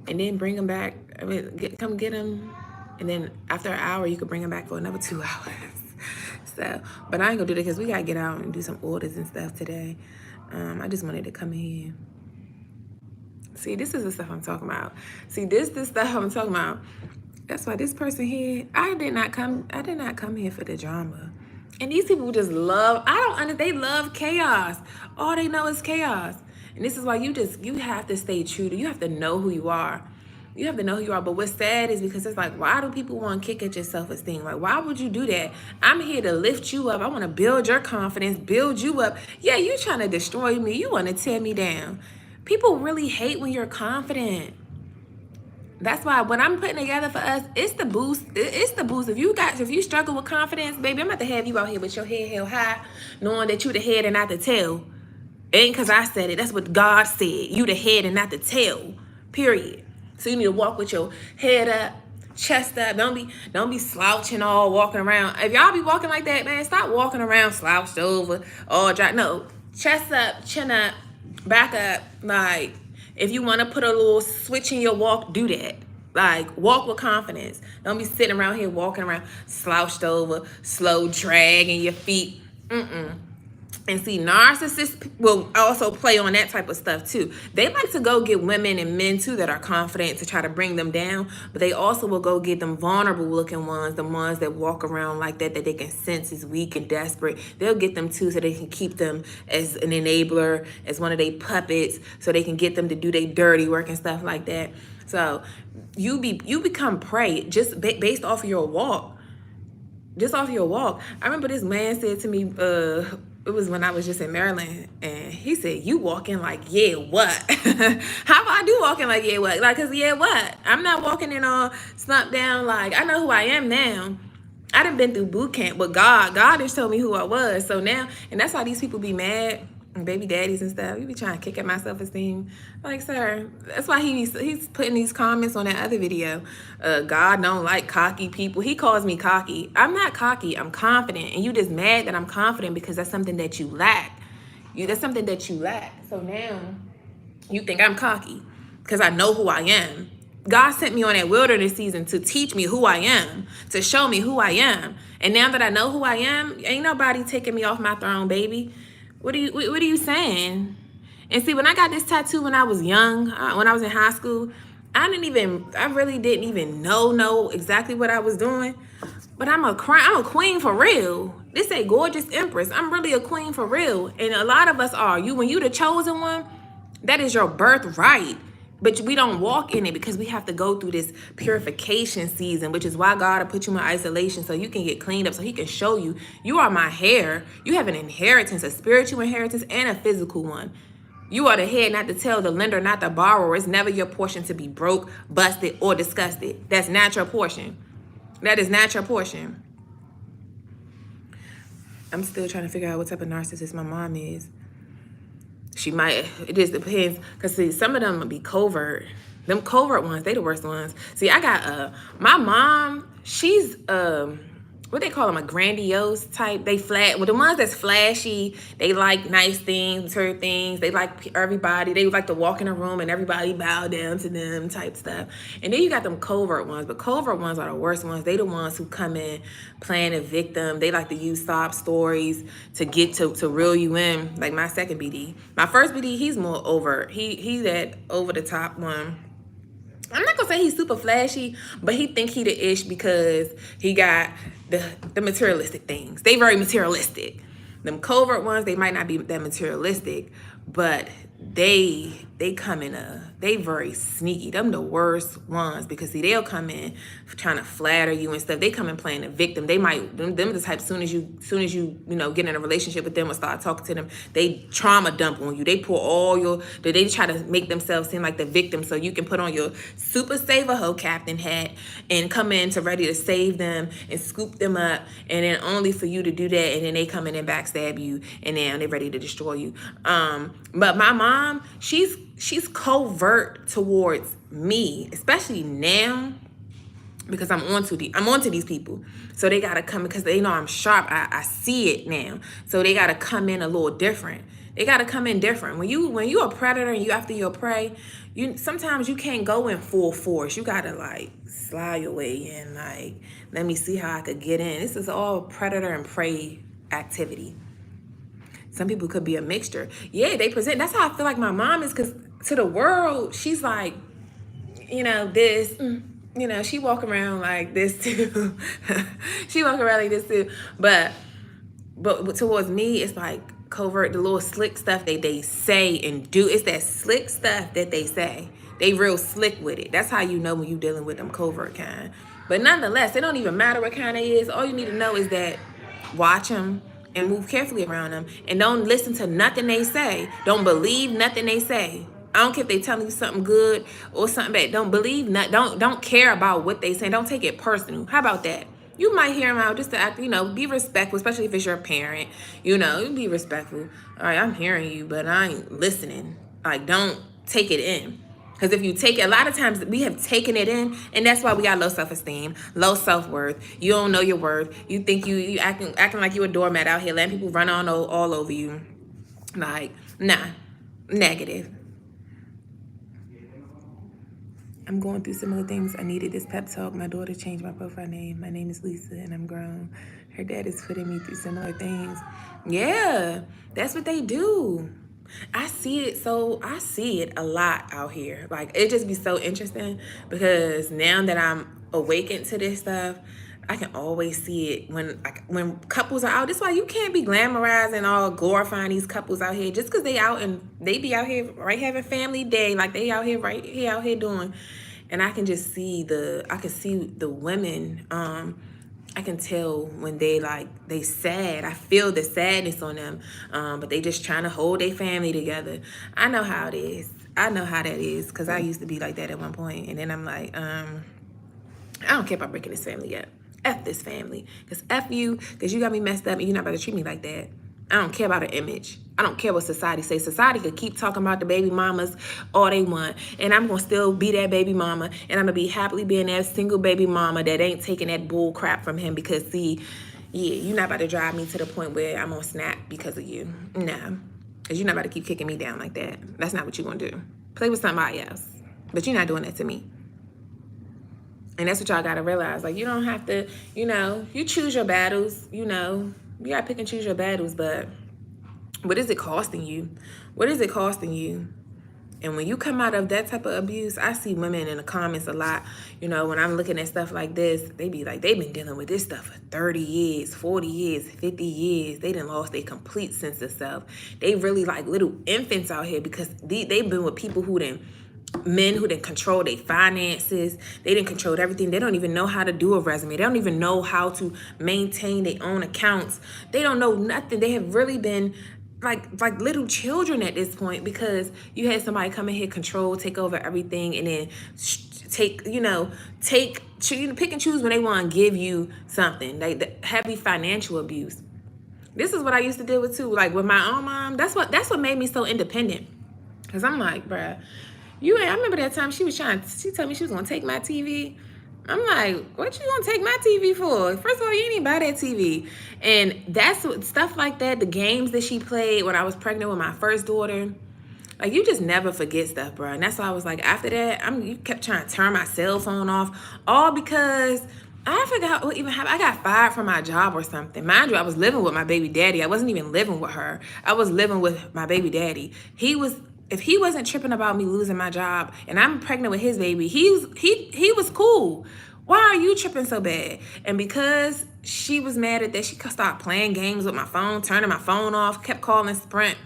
and then bring him back. I mean, come get him. And then after an hour, you could bring him back for another 2 hours. So, but I ain't gonna do that because we gotta get out and do some orders and stuff today. I just wanted to come in here. See, this is the stuff I'm talking about. See, this stuff I'm talking about. That's why this person here, I did not come here for the drama. And these people just love, they love chaos. All they know is chaos. And this is why you have to stay true you have to know who you are. You have to know who you are. But what's sad is because it's like, why do people want to kick at your self-esteem? Like, why would you do that? I'm here to lift you up. I want to build your confidence, build you up. Yeah, you trying to destroy me. You want to tear me down. People really hate when you're confident. That's why what I'm putting together for us, it's the boost. It's the boost. If you struggle with confidence, baby, I'm about to have you out here with your head held high, knowing that you the head and not the tail. Ain't because I said it. That's what God said. You the head and not the tail. Period. So you need to walk with your head up, chest up. Don't be slouching all walking around. If y'all be walking like that, man, stop walking around slouched over, all dry. No, chest up, chin up, back up. Like, if you want to put a little switch in your walk, do that. Like, walk with confidence. Don't be sitting around here walking around slouched over, slow dragging your feet. And see, narcissists will also play on that type of stuff too. They like to go get women and men too that are confident to try to bring them down, but they also will go get them vulnerable looking ones, the ones that walk around like that they can sense is weak and desperate. They'll get them too so they can keep them as an enabler, as one of their puppets, so they can get them to do their dirty work and stuff like that. So you become prey just based off of your walk. Just off your walk. I remember this man said to me, it was when I was just in Maryland, and he said, you walking like, yeah, what? How about I do walking like, yeah, what? Like, cause yeah, what? I'm not walking in all slumped down. Like, I know who I am now. I done been through boot camp with God. God just told me who I was. So now, and that's why these people be mad, baby daddies and stuff. You be trying to kick at my self-esteem. Like, sir, that's why he's putting these comments on that other video. God don't like cocky people. He calls me cocky. I'm not cocky. I'm confident. And you just mad that I'm confident because that's something that you lack. That's something that you lack. So now you think I'm cocky because I know who I am. God sent me on that wilderness season to teach me who I am, to show me who I am. And now that I know who I am, ain't nobody taking me off my throne, baby. What are you saying? And see, when I got this tattoo when I was young, when I was in high school, I really didn't even know exactly what I was doing. But I'm a queen for real. They say gorgeous empress. I'm really a queen for real. And a lot of us are. When you the chosen one, that is your birthright. But we don't walk in it because we have to go through this purification season, which is why God will put you in isolation so you can get cleaned up, so he can show you are my hair. You have an inheritance, a spiritual inheritance and a physical one. You are the head, not the tail, the lender, not the borrower. It's never your portion to be broke, busted, or disgusted. That's not your portion. That is not your portion. I'm still trying to figure out what type of narcissist my mom is. She might, it just depends. Because see, some of them will be covert. Them covert ones, they the worst ones. See, I got, my mom, she's, what they call them, a grandiose type. They flat, well, the ones that's flashy, they like nice things, material things. They like everybody. They like to walk in a room and everybody bow down to them type stuff. And then you got them covert ones, but covert ones are the worst ones. They the ones who come in playing a victim. They like to use sob stories to get to reel you in. Like my second BD. My first BD, he's more overt. He's that over the top one. I'm not gonna say he's super flashy, but he think he the ish because he got the materialistic things. They very materialistic. Them covert ones, they might not be that materialistic, but they come in they very sneaky. Them the worst ones because see, they'll come in trying to flatter you and stuff. They come in playing a victim. They might them the type soon as you get in a relationship with them or start talking to them, they trauma dump on you. They pour all they try to make themselves seem like the victim so you can put on your super saver hoe captain hat and come in to ready to save them and scoop them up, and then only for you to do that, and then they come in and backstab you, and then they're ready to destroy you. But my mom, she's covert towards me, especially now, because I'm onto these people. So they gotta come because they know I'm sharp. I see it now. So they gotta come in a little different. They gotta come in different. When you a predator and you after your prey, sometimes you can't go in full force. You gotta like slide your way in, like, let me see how I could get in. This is all predator and prey activity. Some people could be a mixture. Yeah, they present. That's how I feel like my mom is, because to the world, she's like, this, she walk around like this too. She walk around like this too. But towards me, it's like covert, the little slick stuff they say and do. It's that slick stuff that they say. They real slick with it. That's how you know when you dealing with them covert kind. But nonetheless, it don't even matter what kind they is. All you need to know is that watch them and move carefully around them, and don't listen to nothing they say. Don't believe nothing they say. I don't care if they telling you something good or something bad. Don't believe don't care about what they say. Don't take it personal. How about that? You might hear them out just to act, be respectful, especially if it's your parent. You be respectful. All right, I'm hearing you, but I ain't listening. Like, don't take it in. Because if you take it, a lot of times we have taken it in, and that's why we got low self-esteem, low self-worth. You don't know your worth. You think you acting like you a doormat out here, letting people run on all over you. Like, nah, negative. I'm going through similar things. I needed this pep talk. My daughter changed my profile name. My name is Lisa, and I'm grown. Her dad is putting me through similar things. Yeah, that's what they do. I see it a lot out here. Like, it just be so interesting because now that I'm awakened to this stuff, I can always see it when couples are out. That's why you can't be glamorizing or glorifying these couples out here just because they out and they be out here right having family day, like they out here doing. And I can just see the women. I can tell when they sad. I feel the sadness on them, but they just trying to hold their family together. I know how it is. I know how that is because I used to be like that at one point. And then I'm like, I don't care about breaking this family up. F this family. Because F you, because you got me messed up and you're not about to treat me like that. I don't care about an image. I don't care what society says. Society could keep talking about the baby mamas all they want, and I'm going to still be that baby mama, and I'm going to be happily being that single baby mama that ain't taking that bull crap from him because, see, yeah, you're not about to drive me to the point where I'm going to snap because of you. Nah, because you're not about to keep kicking me down like that. That's not what you're going to do. Play with somebody else, but you're not doing that to me. And that's what y'all got to realize. Like, you don't have to, you choose your battles, you got to pick and choose your battles, but what is it costing you? What is it costing you? And when you come out of that type of abuse, I see women in the comments a lot, when I'm looking at stuff like this, they be like, they've been dealing with this stuff for 30 years, 40 years, 50 years. They done lost their complete sense of self. They really like little infants out here because they've been with people men who didn't control their finances. They didn't control everything. They don't even know how to do a resume. They don't even know how to maintain their own accounts. They don't know nothing. They have really been like little children at this point, because you had somebody come in here, control, take over everything, and then pick and choose when they want to give you something, like the heavy financial abuse. This is what I used to deal with too, like with my own mom. That's what made me so independent, because I'm like, bruh, I remember that time she told me she was gonna take my TV. I'm like, what you gonna take my TV for? First of all, you didn't buy that TV. And that's what, stuff like that, the games that she played when I was pregnant with my first daughter. Like, you just never forget stuff, bro. And that's why I was like, after that, you kept trying to turn my cell phone off, all because I forgot what even happened. I got fired from my job or something. Mind you, I was living with my baby daddy. I wasn't even living with her. I was living with my baby daddy. If he wasn't tripping about me losing my job and I'm pregnant with his baby, he was cool. Why are you tripping so bad? And because she was mad at that, she stopped playing games with my phone, turning my phone off, kept calling Sprint,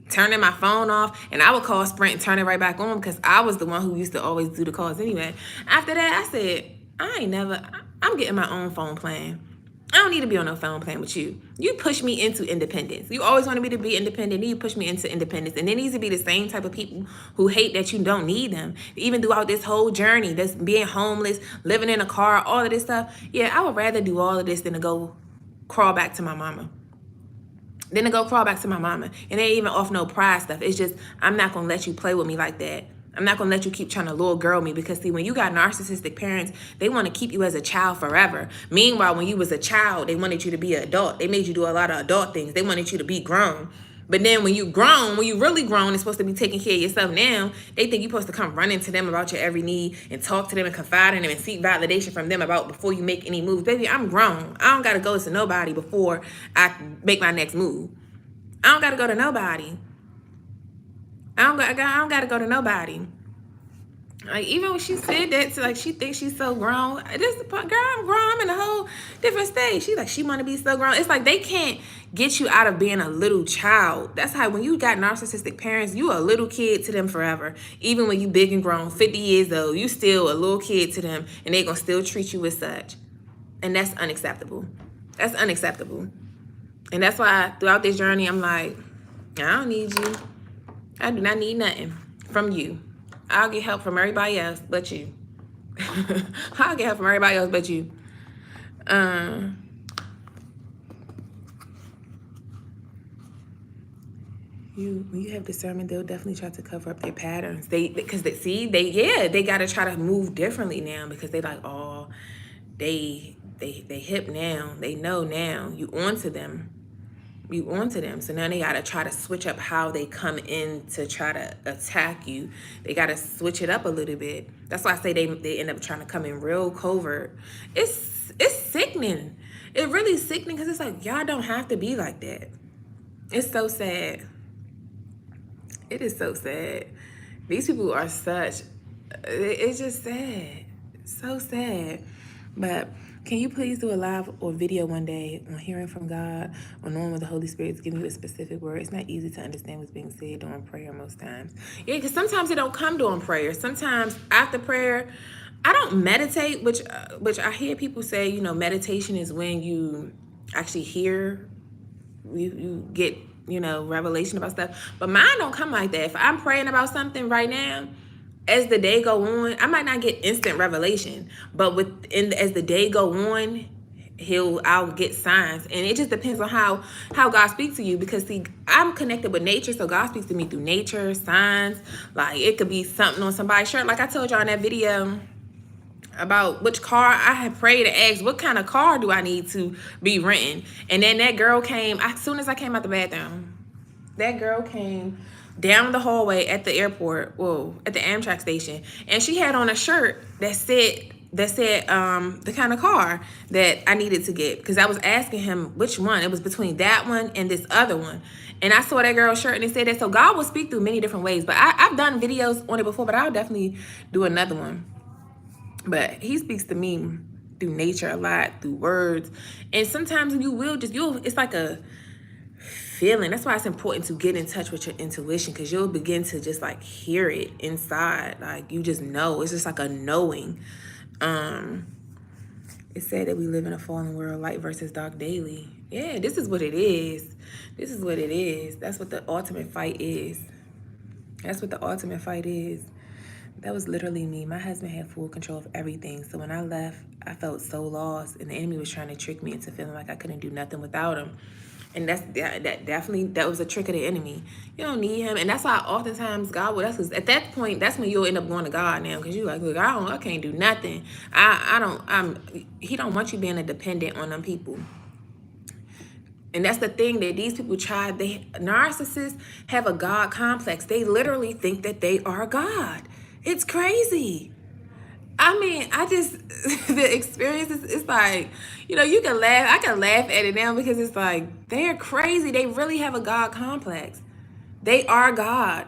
turning my phone off, and I would call Sprint and turn it right back on because I was the one who used to always do the calls anyway. After that, I said, I'm getting my own phone plan. I don't need to be on no phone plan with you. You push me into independence. You always wanted me to be independent, and you push me into independence. And it needs to be the same type of people who hate that you don't need them. Even throughout this whole journey, this being homeless, living in a car, all of this stuff. Yeah, I would rather do all of this than to go crawl back to my mama. And it ain't even off no pride stuff. It's just, I'm not going to let you play with me like that. I'm not going to let you keep trying to little girl me, because see, when you got narcissistic parents, they want to keep you as a child forever. Meanwhile, when you was a child, they wanted you to be an adult. They made you do a lot of adult things. They wanted you to be grown. But then when you really grown and supposed to be taking care of yourself now, they think you're supposed to come running to them about your every need and talk to them and confide in them and seek validation from them about before you make any moves. Baby, I'm grown. I don't got to go to nobody before I make my next move. I don't got to go to nobody. I don't got to go to nobody. Like, even when she said that, like, she thinks she's so grown. Girl, I'm grown. I'm in a whole different stage. She want to be so grown. It's like they can't get you out of being a little child. That's how, when you got narcissistic parents, you a little kid to them forever. Even when you big and grown, 50 years old, you still a little kid to them, and they gonna still treat you as such. And that's unacceptable. That's unacceptable. And that's why throughout this journey, I'm like, I don't need you. I do not need nothing from you. I'll get help from everybody else but you. I'll get help from everybody else but you. When you have discernment, they'll definitely try to cover up their patterns. They gotta try to move differently now, because they like, oh, they hip now. They know now. You onto them. So now they gotta try to switch up how they come in to try to attack you. They gotta switch it up a little bit. That's why I say they end up trying to come in real covert. It's sickening. It really sickening, because it's like, y'all don't have to be like that. It's so sad. It is so sad. These people are it's just sad. So sad. But can you please do a live or video one day on hearing from God, or knowing when the Holy Spirit is giving you a specific word? It's not easy to understand what's being said during prayer most times. Yeah, because sometimes it don't come during prayer. Sometimes after prayer, I don't meditate, which I hear people say, meditation is when you actually hear, you get, revelation about stuff. But mine don't come like that. If I'm praying about something right now, as the day go on, I might not get instant revelation, but as the day go on, I'll get signs. And it just depends on how God speaks to you, because see, I'm connected with nature, so God speaks to me through nature, signs. Like, it could be something on somebody's shirt. Like I told y'all in that video about which car, I had prayed and asked, what kind of car do I need to be renting? And then that girl came, as soon as I came out the bathroom, that girl came down the hallway at the airport, at the Amtrak station, and she had on a shirt that said the kind of car that I needed to get, because I was asking him which one. It was between that one and this other one, and I saw that girl's shirt and it said that. So God will speak through many different ways, but I've done videos on it before, but I'll definitely do another one. But he speaks to me through nature a lot, through words, and sometimes it's like a feeling. That's why it's important to get in touch with your intuition, because you'll begin to just like hear it inside. Like, you just know. It's just like a knowing. It said that we live in a fallen world, light versus dark daily. Yeah, this is what it is. This is what it is. That's what the ultimate fight is. That's what the ultimate fight is. That was literally me. My husband had full control of everything. So when I left, I felt so lost, and the enemy was trying to trick me into feeling like I couldn't do nothing without him. And that definitely, that was a trick of the enemy. You don't need him, and that's why oftentimes God will. That's because at that point, that's when you'll end up going to God now, because you like, look, I can't do nothing. He don't want you being a dependent on them people. And that's the thing that these people try. Narcissists have a God complex. They literally think that they are God. It's crazy. I mean, the experiences, it's like, you can laugh. I can laugh at it now because it's like, they're crazy. They really have a God complex. They are God.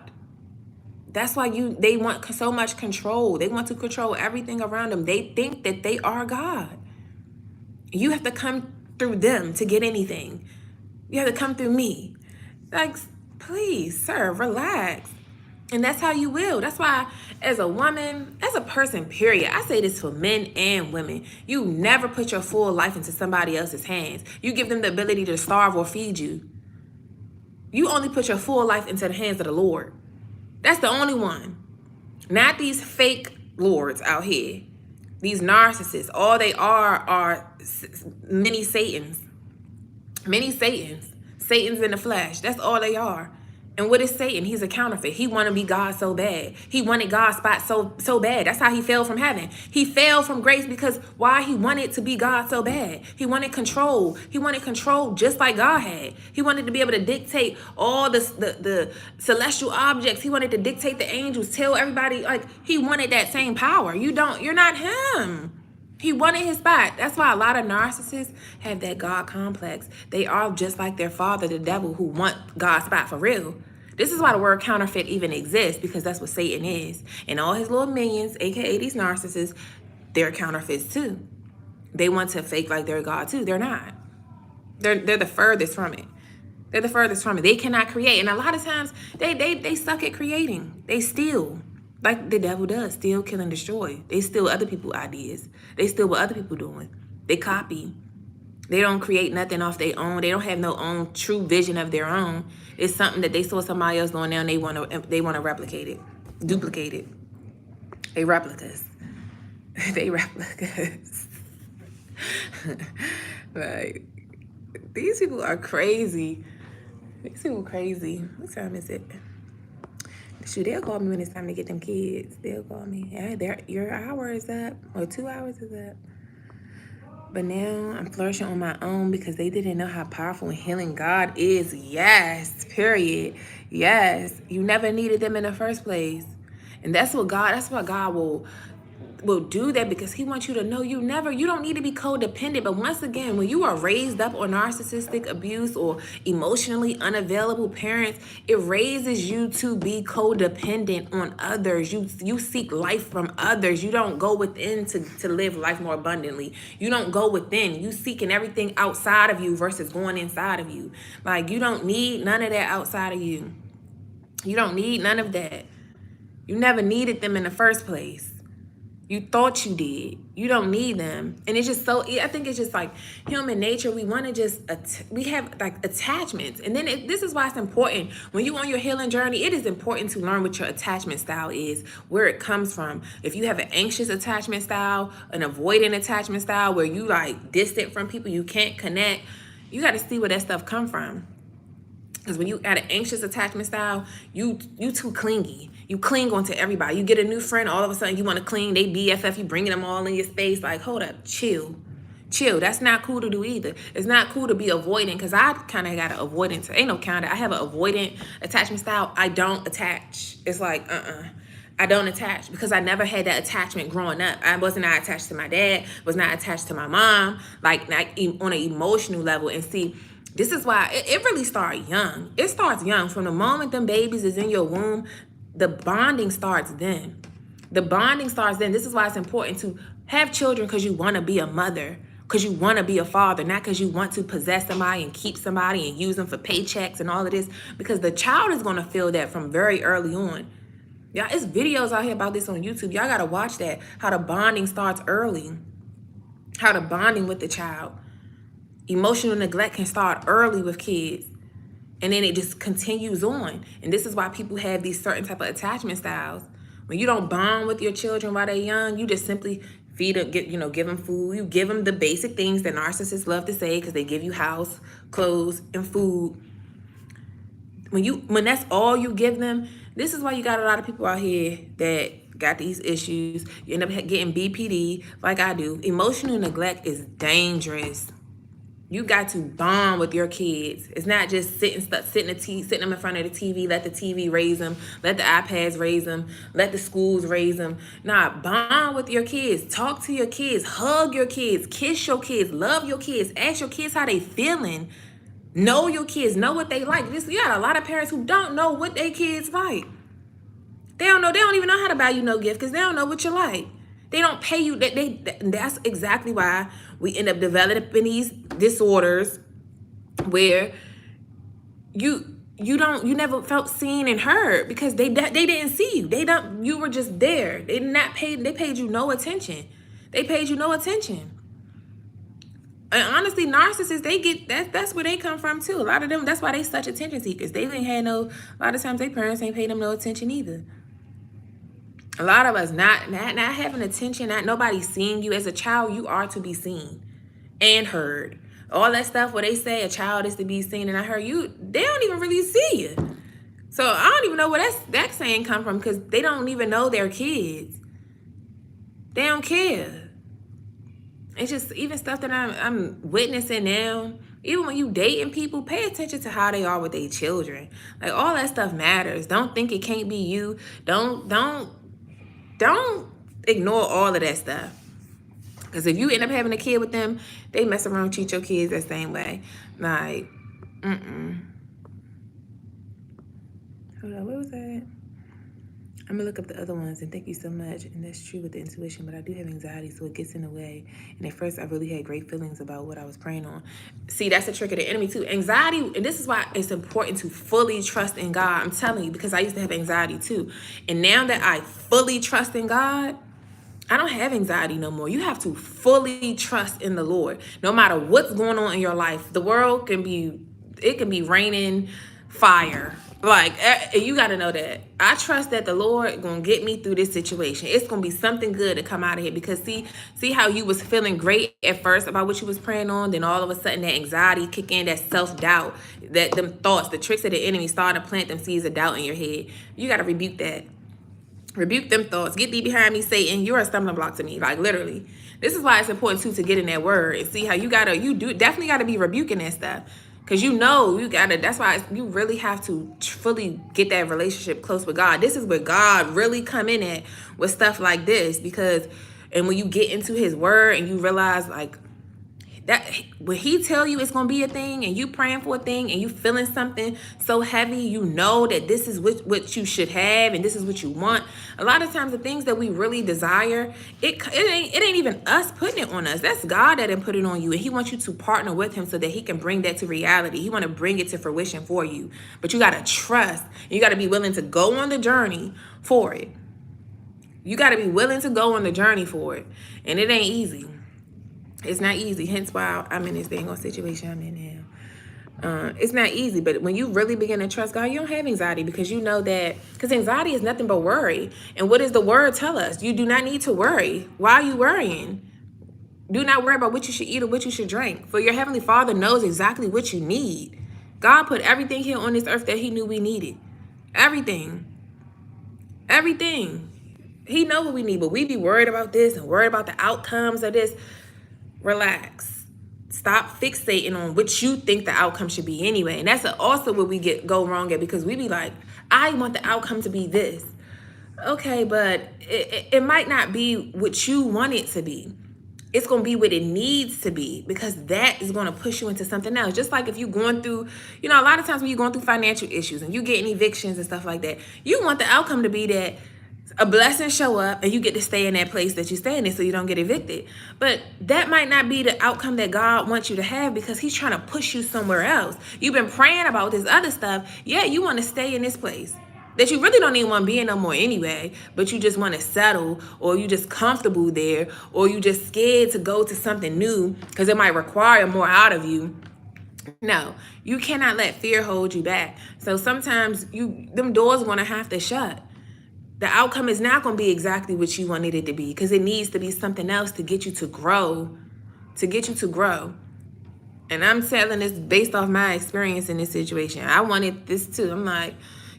That's why they want so much control. They want to control everything around them. They think that they are God. You have to come through them to get anything. You have to come through me. Like, please, sir, relax. And that's how you will. That's why, as a woman, as a person, period, I say this for men and women, you never put your full life into somebody else's hands. You give them the ability to starve or feed you. You only put your full life into the hands of the Lord. That's the only one. Not these fake lords out here. These narcissists. All they are many Satans. Many Satans. Satans in the flesh. That's all they are. And what is Satan? He's a counterfeit. He wanted to be God so bad. He wanted God's spot so bad. That's how he fell from heaven. He fell from grace because why? He wanted to be God so bad. He wanted control. He wanted control just like God had. He wanted to be able to dictate all the celestial objects. He wanted to dictate the angels, tell everybody, like, he wanted that same power. You're not him. He wanted his spot. That's why a lot of narcissists have that God complex. They are just like their father, the devil, who want God's spot for real. This is why the word counterfeit even exists, because that's what Satan is. And all his little minions, aka these narcissists, they're counterfeits too. They want to fake like they're God too. They're not. They're the furthest from it. They're the furthest from it. They cannot create. And a lot of times they suck at creating. They steal. Like the devil does, steal, kill, and destroy. They steal other people's ideas. They steal what other people doing. They copy. They don't create nothing off their own. They don't have no own true vision of their own. It's something that they saw somebody else doing now, and they want to replicate it, duplicate it. They replicas. They replicas. Like, these people are crazy. These people crazy. What time is it? Shoot, they'll call me when it's time to get them kids. They'll call me. Hey, your hour is up, or 2 hours is up. But now I'm flourishing on my own because they didn't know how powerful and healing God is. Yes, period. Yes, you never needed them in the first place. And that's what God will do that, because he wants you to know you don't need to be codependent. But once again, when you are raised up on narcissistic abuse or emotionally unavailable parents, it raises you to be codependent on others. You seek life from others. You don't go within to live life more abundantly. You don't go within. You seeking everything outside of you versus going inside of you. Like, you don't need none of that outside of you. You don't need none of that. You never needed them in the first place. You thought you did. You don't need them. And it's just I think it's just like human nature. We want to we have like attachments. And then this is why it's important. When you're on your healing journey, it is important to learn what your attachment style is, where it comes from. If you have an anxious attachment style, an avoidant attachment style, where you like distant from people, you can't connect, you got to see where that stuff come from. Because when you got an anxious attachment style, you too clingy. You cling onto everybody. You get a new friend, all of a sudden you want to cling. They BFF, you bringing them all in your space. Like, hold up, chill. That's not cool to do either. It's not cool to be avoidant, because I kind of got an avoidant. Ain't no kind of. I have an avoidant attachment style. I don't attach. It's like, I don't attach, because I never had that attachment growing up. I was not attached to my dad, was not attached to my mom, like on an emotional level. And see, this is why it really starts young. It starts young. From the moment them babies is in your womb, the bonding starts then. The bonding starts then. This is why it's important to have children, because you want to be a mother, because you want to be a father, not because you want to possess somebody and keep somebody and use them for paychecks and all of this, because the child is going to feel that from very early on. Y'all, it's videos out here about this on YouTube. Y'all got to watch that, how the bonding starts early, how the bonding with the child. Emotional neglect can start early with kids, and then it just continues on. And this is why people have these certain type of attachment styles. When you don't bond with your children while they're young, you just simply feed them, give them food. You give them the basic things that narcissists love to say because they give you house, clothes, and food. When that's all you give them, this is why you got a lot of people out here that got these issues. You end up getting BPD like I do. Emotional neglect is dangerous. You got to bond with your kids. It's not just sitting them in front of the TV, let the TV raise them, let the iPads raise them, let the schools raise them. Nah, bond with your kids. Talk to your kids. Hug your kids. Kiss your kids. Love your kids. Ask your kids how they feeling. Know your kids. Know what they like. You got a lot of parents who don't know what their kids like. They don't know. They don't even know how to buy you no gift because they don't know what you like. They don't pay you. That's exactly why we end up developing these disorders where you never felt seen and heard because they didn't see you. You were just there. They paid you no attention. They paid you no attention. And honestly, narcissists, that's where they come from too. A lot of them, that's why they such attention seekers. They didn't have a lot of times their parents ain't paid them no attention either. A lot of us not having attention, not nobody seeing you. As a child, you are to be seen and heard. All that stuff where they say a child is to be seen and I heard you, they don't even really see you. So I don't even know where that saying come from because they don't even know their kids. They don't care. It's just even stuff that I'm witnessing now. Even when you dating people, pay attention to how they are with their children. Like all that stuff matters. Don't think it can't be you. Don't ignore all of that stuff. Because if you end up having a kid with them, they mess around, treat your kids that same way. Like, Hold on, what was that? I'm gonna look up the other ones, and thank you so much. And that's true with the intuition, but I do have anxiety, so it gets in the way. And at first, I really had great feelings about what I was praying on. See, that's a trick of the enemy too. Anxiety, and this is why it's important to fully trust in God. I'm telling you, because I used to have anxiety too. And now that I fully trust in God, I don't have anxiety no more. You have to fully trust in the Lord. No matter what's going on in your life, the world can be raining fire. Like, you got to know that. I trust that the Lord going to get me through this situation. It's going to be something good to come out of here. Because see how you was feeling great at first about what you was praying on. Then all of a sudden that anxiety kick in, that self-doubt, that them thoughts, the tricks of the enemy starting to plant them seeds of doubt in your head. You got to rebuke that. Rebuke them thoughts. Get thee behind me, Satan. You're a stumbling block to me. Like, literally. This is why it's important too to get in that word and see how you definitely got to be rebuking that stuff. Because that's why you really have to fully get that relationship close with God. This is where God really come in at with stuff like this. And when you get into his word and you realize like that when he tell you it's going to be a thing and you praying for a thing and you feeling something so heavy, you know that this is what you should have and this is what you want. A lot of times the things that we really desire, it ain't even us putting it on us. That's God that didn't put it on you. And he wants you to partner with him so that he can bring that to reality. He want to bring it to fruition for you. But you got to trust. You got to be willing to go on the journey for it. You got to be willing to go on the journey for it. And it ain't easy. It's not easy. Hence why I'm in this dang old situation I'm in now. It's not easy, but when you really begin to trust God, you don't have anxiety because you know that, because anxiety is nothing but worry. And what does the word tell us? You do not need to worry. Why are you worrying? Do not worry about what you should eat or what you should drink. For your heavenly Father knows exactly what you need. God put everything here on this earth that he knew we needed. Everything. Everything. He know what we need, but we be worried about this and worried about the outcomes of this. Relax. Stop fixating on what you think the outcome should be anyway. And that's also where we go wrong at, because we be like, I want the outcome to be this. Okay, but it might not be what you want it to be. It's going to be what it needs to be, because that is going to push you into something else. Just like if you're going through, a lot of times when you're going through financial issues and you getting evictions and stuff like that, you want the outcome to be that a blessing show up and you get to stay in that place that you're staying in so you don't get evicted. But that might not be the outcome that God wants you to have, because he's trying to push you somewhere else. You've been praying about this other stuff. Yeah, you want to stay in this place. that you really don't even want to be in no more anyway, but you just want to settle, or you just comfortable there, or you just scared to go to something new because it might require more out of you. No, you cannot let fear hold you back. So sometimes them doors going to have to shut. The outcome is not going to be exactly what you wanted it to be, because it needs to be something else to get you to grow, And I'm telling this based off my experience in this situation. I wanted this too. I'm like,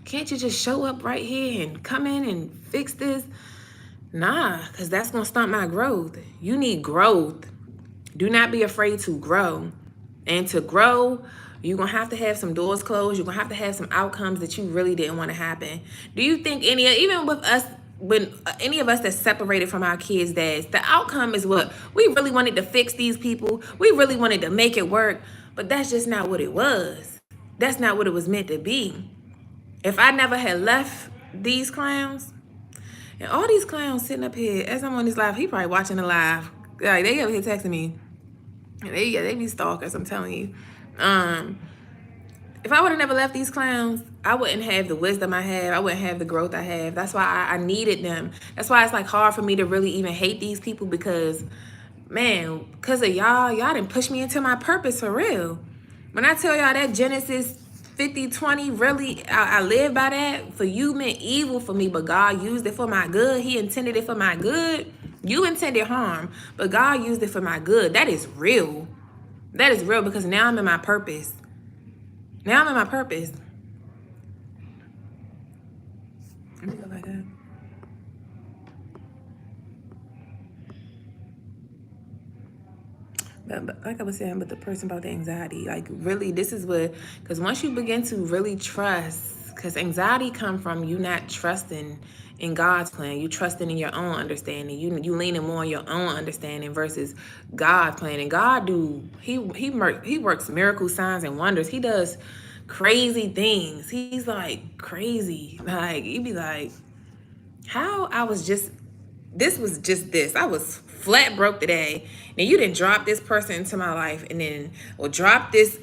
can't you just show up right here and come in and fix this? Nah, because that's going to stunt my growth. You need growth. Do not be afraid to grow. And to grow, you're going to have some doors closed. You're going to have some outcomes that you really didn't want to happen. Do you think even with us, when any of us that's separated from our kids' dads, the outcome is what? We really wanted to fix these people. We really wanted to make it work. But that's just not what it was. That's not what it was meant to be. If I never had left these clowns, and all these clowns sitting up here, as I'm on this live, he probably watching the live. Like, they over here texting me. They be stalkers, I'm telling you. If I would have never left these clowns, I wouldn't have the wisdom I have. I wouldn't have the growth I have. That's why I needed them. That's why it's like hard for me to really even hate these people, because, man, because of y'all didn't push me into my purpose for real. When I tell y'all that Genesis 50-20, really, I live by that. For you meant evil for me, but God used it for my good. He intended it for my good. You intended harm, but God used it for my good. That is real. That is real, because now I'm in my purpose. Now I'm in my purpose. Let me go back up. But like I was saying, but the person about the anxiety, like really, this is what, because once you begin to really trust, because anxiety come from you not trusting in God's plan, you trusting in your own understanding, you leaning more on your own understanding versus God's plan. And God he works miracle signs and wonders. He does crazy things. He's like crazy. Like, he'd be like, how I was just I was flat broke today. Now you didn't drop this person into my life, and then, or drop this,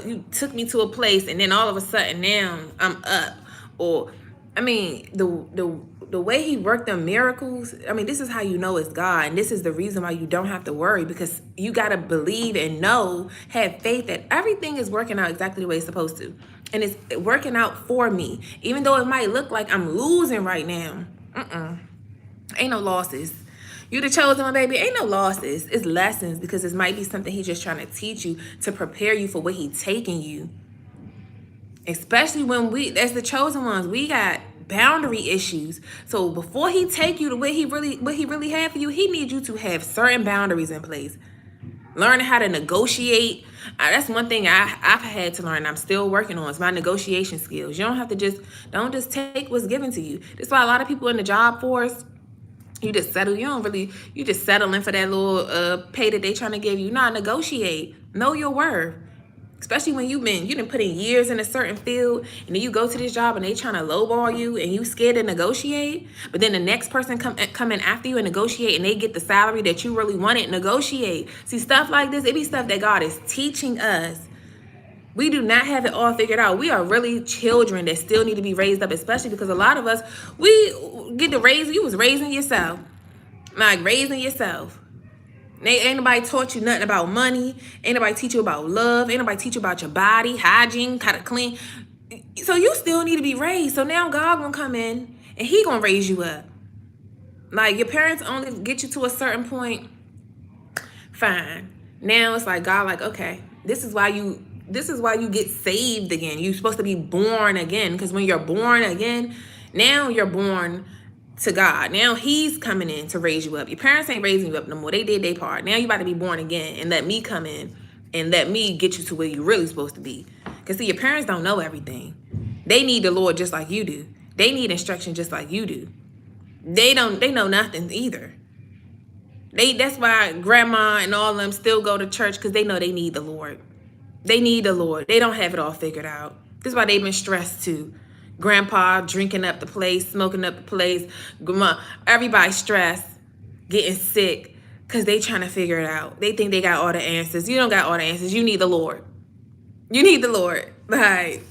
you took me to a place, and then all of a sudden now I'm up. Or, I mean, the way he worked them miracles, I mean, this is how you know it's God. And this is the reason why you don't have to worry, because you got to believe and know, have faith that everything is working out exactly the way it's supposed to. And it's working out for me. Even though it might look like I'm losing right now. Ain't no losses. You the chosen one, baby. Ain't no losses. It's lessons, because it might be something he's just trying to teach you to prepare you for what he's taking you. Especially when as the chosen ones, we got boundary issues. So before he take you to what he really had for you, he needs you to have certain boundaries in place. Learning how to negotiate. That's one thing I've had to learn. I'm still working on is my negotiation skills. You don't have to don't just take what's given to you. That's why a lot of people in the job force, you just settle. You just settling for that little pay that they trying to give you. Nah, negotiate. Know your worth. Especially when you done put in years in a certain field, and then you go to this job and they trying to lowball you, and you scared to negotiate. But then the next person come in after you and negotiate, and they get the salary that you really wanted. Negotiate. See, stuff like this, it be stuff that God is teaching us. We do not have it all figured out. We are really children that still need to be raised up, especially because a lot of us, we get to raise. You was raising yourself, like raising yourself. Ain't nobody taught you nothing about money. Ain't nobody teach you about love. Ain't nobody teach you about your body, hygiene, how to clean. So you still need to be raised. So now God gonna come in and he gonna raise you up. Like, your parents only get you to a certain point. Fine. Now it's like God, like, okay, this is why you get saved again. You're supposed to be born again, because when you're born again, now you're born to God. Now he's coming in to raise you up. Your parents ain't raising you up no more. They did their part. Now you about to be born again, and let me come in and let me get you to where you're really supposed to be. Because see, your parents don't know everything. They need the Lord just like you do. They need instruction just like you do. They know nothing either. That's why grandma and all of them still go to church, because they know they need the Lord. They need the Lord. They don't have it all figured out. This is why they've been stressed too. Grandpa drinking up the place, smoking up the place. Grandma, everybody stressed, getting sick, because they trying to figure it out. They think they got all the answers. You don't got all the answers. You need the Lord. You need the Lord. Like,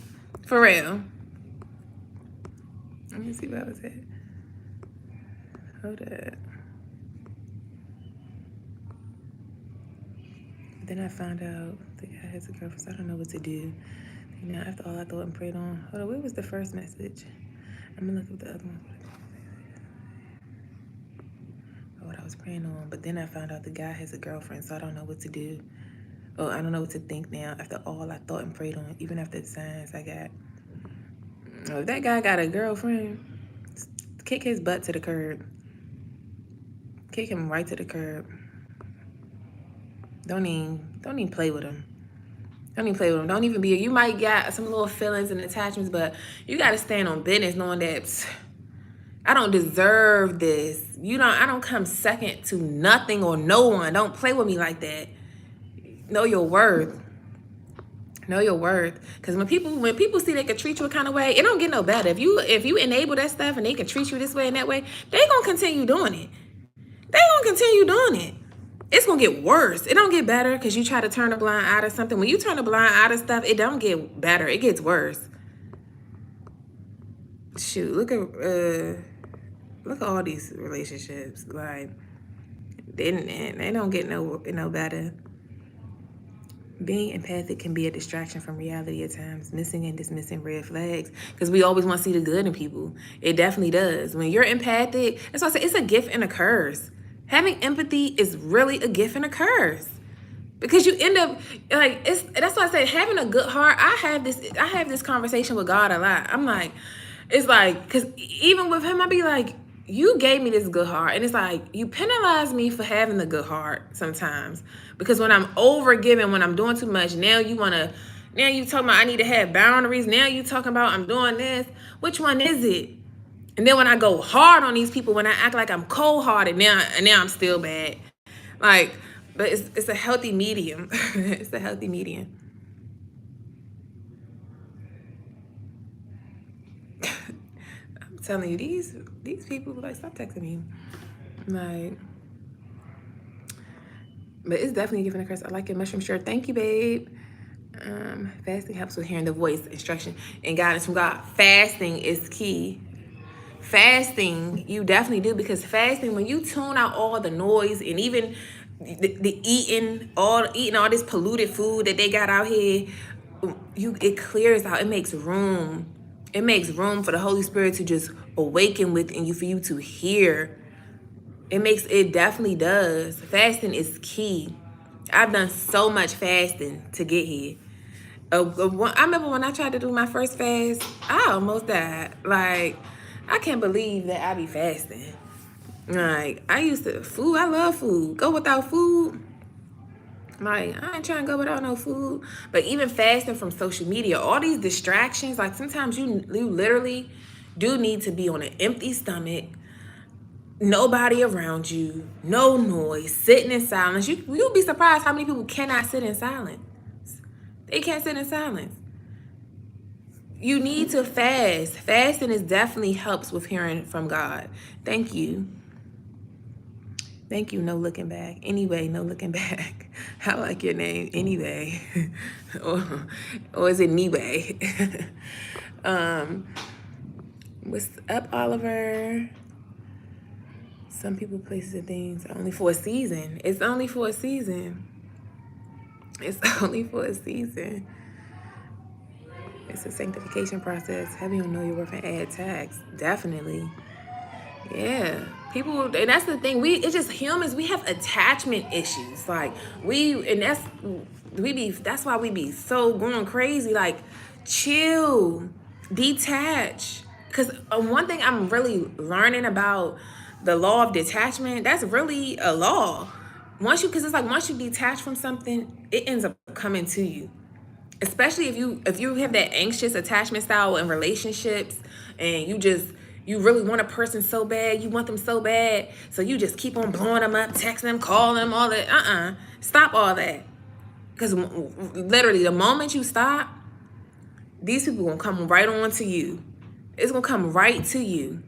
for real. Let me see where I was at. Hold up. Then I found out the guy has a girlfriend, so I don't know what to do. You know, after all I thought and prayed on. Hold on, where was the first message? I'm gonna look up the other one. What I was praying on. But then I found out the guy has a girlfriend, so I don't know what to do. Oh, I don't know what to think now after all I thought and prayed on, even after the signs I got. Oh, if that guy got a girlfriend, kick his butt to the curb. Kick him right to the curb. Don't even play with him. Don't even play with him. Don't even be. You might got some little feelings and attachments, but you got to stand on business, knowing that I don't deserve this. I don't come second to nothing or no one. Don't play with me like that. Know your worth. Know your worth. Because when people see they can treat you a kind of way, it don't get no better. If you enable that stuff and they can treat you this way and that way, they gonna continue doing it. They gonna continue doing it. It's gonna get worse. It don't get better because you try to turn a blind eye to something. When you turn a blind eye to stuff, it don't get better. It gets worse. Shoot, look at all these relationships. Like they don't get no better. Being empathic can be a distraction from reality at times, missing and dismissing red flags, because we always want to see the good in people. It definitely does. When you're empathic, that's why I say it's a gift and a curse. Having empathy is really a gift and a curse, because you end up like that's why I say having a good heart. I have this conversation with God a lot. I'm like, it's like, because even with him, I be like, you gave me this good heart, and it's like you penalize me for having the good heart sometimes, because when I'm overgiving, when I'm doing too much, now you talking about I need to have boundaries. Now you talking about I'm doing this. Which one is it? And then when I go hard on these people, when I act like I'm cold-hearted, now I'm still bad. Like, but it's a healthy medium. It's a healthy medium. I'm telling you, these people, like, stop texting me. Like, but it's definitely giving a curse. I like your mushroom shirt. Thank you, babe. Fasting helps with hearing the voice, instruction, and guidance from God. Fasting is key. Fasting, you definitely do, because fasting, when you tune out all the noise and even the eating all this polluted food that they got out here, it clears out. It makes room. It makes room for the Holy Spirit to just awaken within you, for you to hear. It definitely does. Fasting is key. I've done so much fasting to get here. I remember when I tried to do my first fast, I almost died. Like, I can't believe that I be fasting. Like, I love food. Go without food. Like, I ain't trying to go without no food. But even fasting from social media, all these distractions, like sometimes you literally do need to be on an empty stomach, nobody around you, no noise, sitting in silence. You'll be surprised how many people cannot sit in silence. They can't sit in silence. You need to fast. Fasting definitely helps with hearing from God. Thank you. Thank you, no looking back. Anyway, no looking back. I like your name, Anyway. or is it Niway? What's up, Oliver? Some people, places, and things are only for a season. It's only for a season. It's only for a season. It's a sanctification process. Heavy on know your worth and add tags. Definitely. Yeah. People, and that's the thing. It's just humans. We have attachment issues. Like that's why we be so going crazy. Like, chill, detach. Because one thing I'm really learning about the law of detachment, that's really a law. Once you detach from something, it ends up coming to you. Especially if you have that anxious attachment style in relationships, and you really want a person so bad, you want them so bad, so you just keep on blowing them up, texting them, calling them, all that. Stop all that. Because literally, the moment you stop, these people gonna come right on to you. It's gonna come right to you.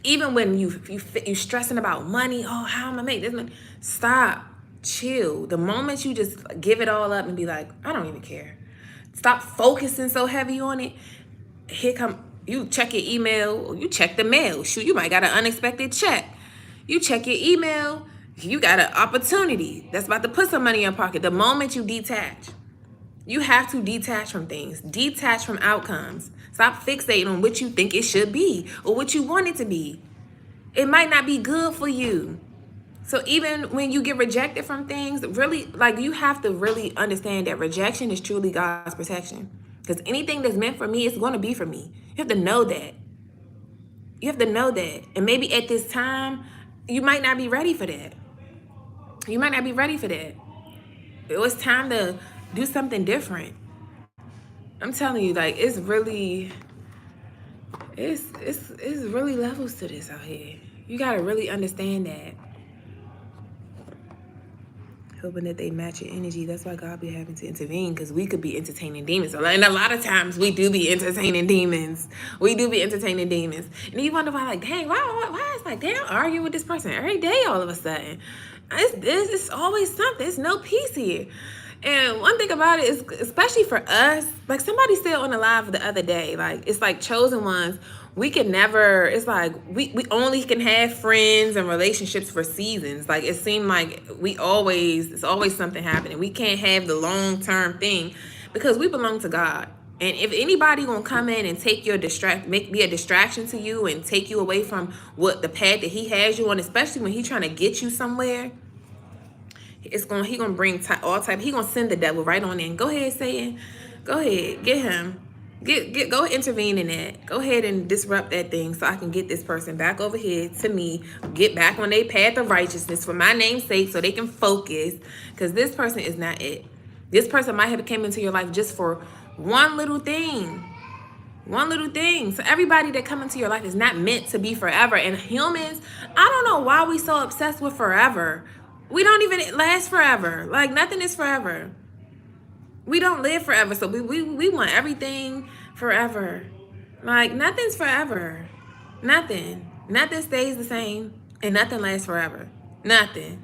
Even when you stressing about money, oh, how am I make this money? Stop, chill. The moment you just give it all up and be like, I don't even care. Stop focusing so heavy on it. You check your email, or you check the mail. Shoot, you might got an unexpected check. You check your email, you got an opportunity that's about to put some money in your pocket. The moment you detach, you have to detach from things, detach from outcomes. Stop fixating on what you think it should be or what you want it to be. It might not be good for you. So even when you get rejected from things, really, like, you have to really understand that rejection is truly God's protection. Because anything that's meant for me is going to be for me. You have to know that. You have to know that. And maybe at this time, you might not be ready for that. You might not be ready for that. It was time to do something different. I'm telling you, like, it's really levels to this out here. You gotta really understand that. Hoping that they match your energy. That's why God be having to intervene, because we could be entertaining demons. And a lot of times we do be entertaining demons. We do be entertaining demons. And you wonder why, like, dang, why is like, damn, arguing with this person every day all of a sudden? It's always something. It's no peace here. And one thing about it is, especially for us, like, somebody said on the live the other day, like, it's like chosen ones, we can never, it's like we only can have friends and relationships for seasons. Like, it seemed like it's always something happening. We can't have the long-term thing because we belong to God. And if anybody gonna come in and take your be a distraction to you and take you away from what the path that he has you on, especially when he's trying to get you somewhere, he gonna bring all type. He gonna send the devil right on in. Go ahead, Satan. Go ahead, get him. Go intervene in that. Go ahead and disrupt that thing so I can get this person back over here to me. Get back on their path of righteousness for my name's sake, so they can focus. Because this person is not it. This person might have came into your life just for one little thing. One little thing. So everybody that come into your life is not meant to be forever. And humans, I don't know why we so obsessed with forever. We don't even last forever. Like, nothing is forever. We don't live forever. So we want everything forever. Like, nothing's forever. Nothing. Nothing stays the same. And nothing lasts forever. Nothing.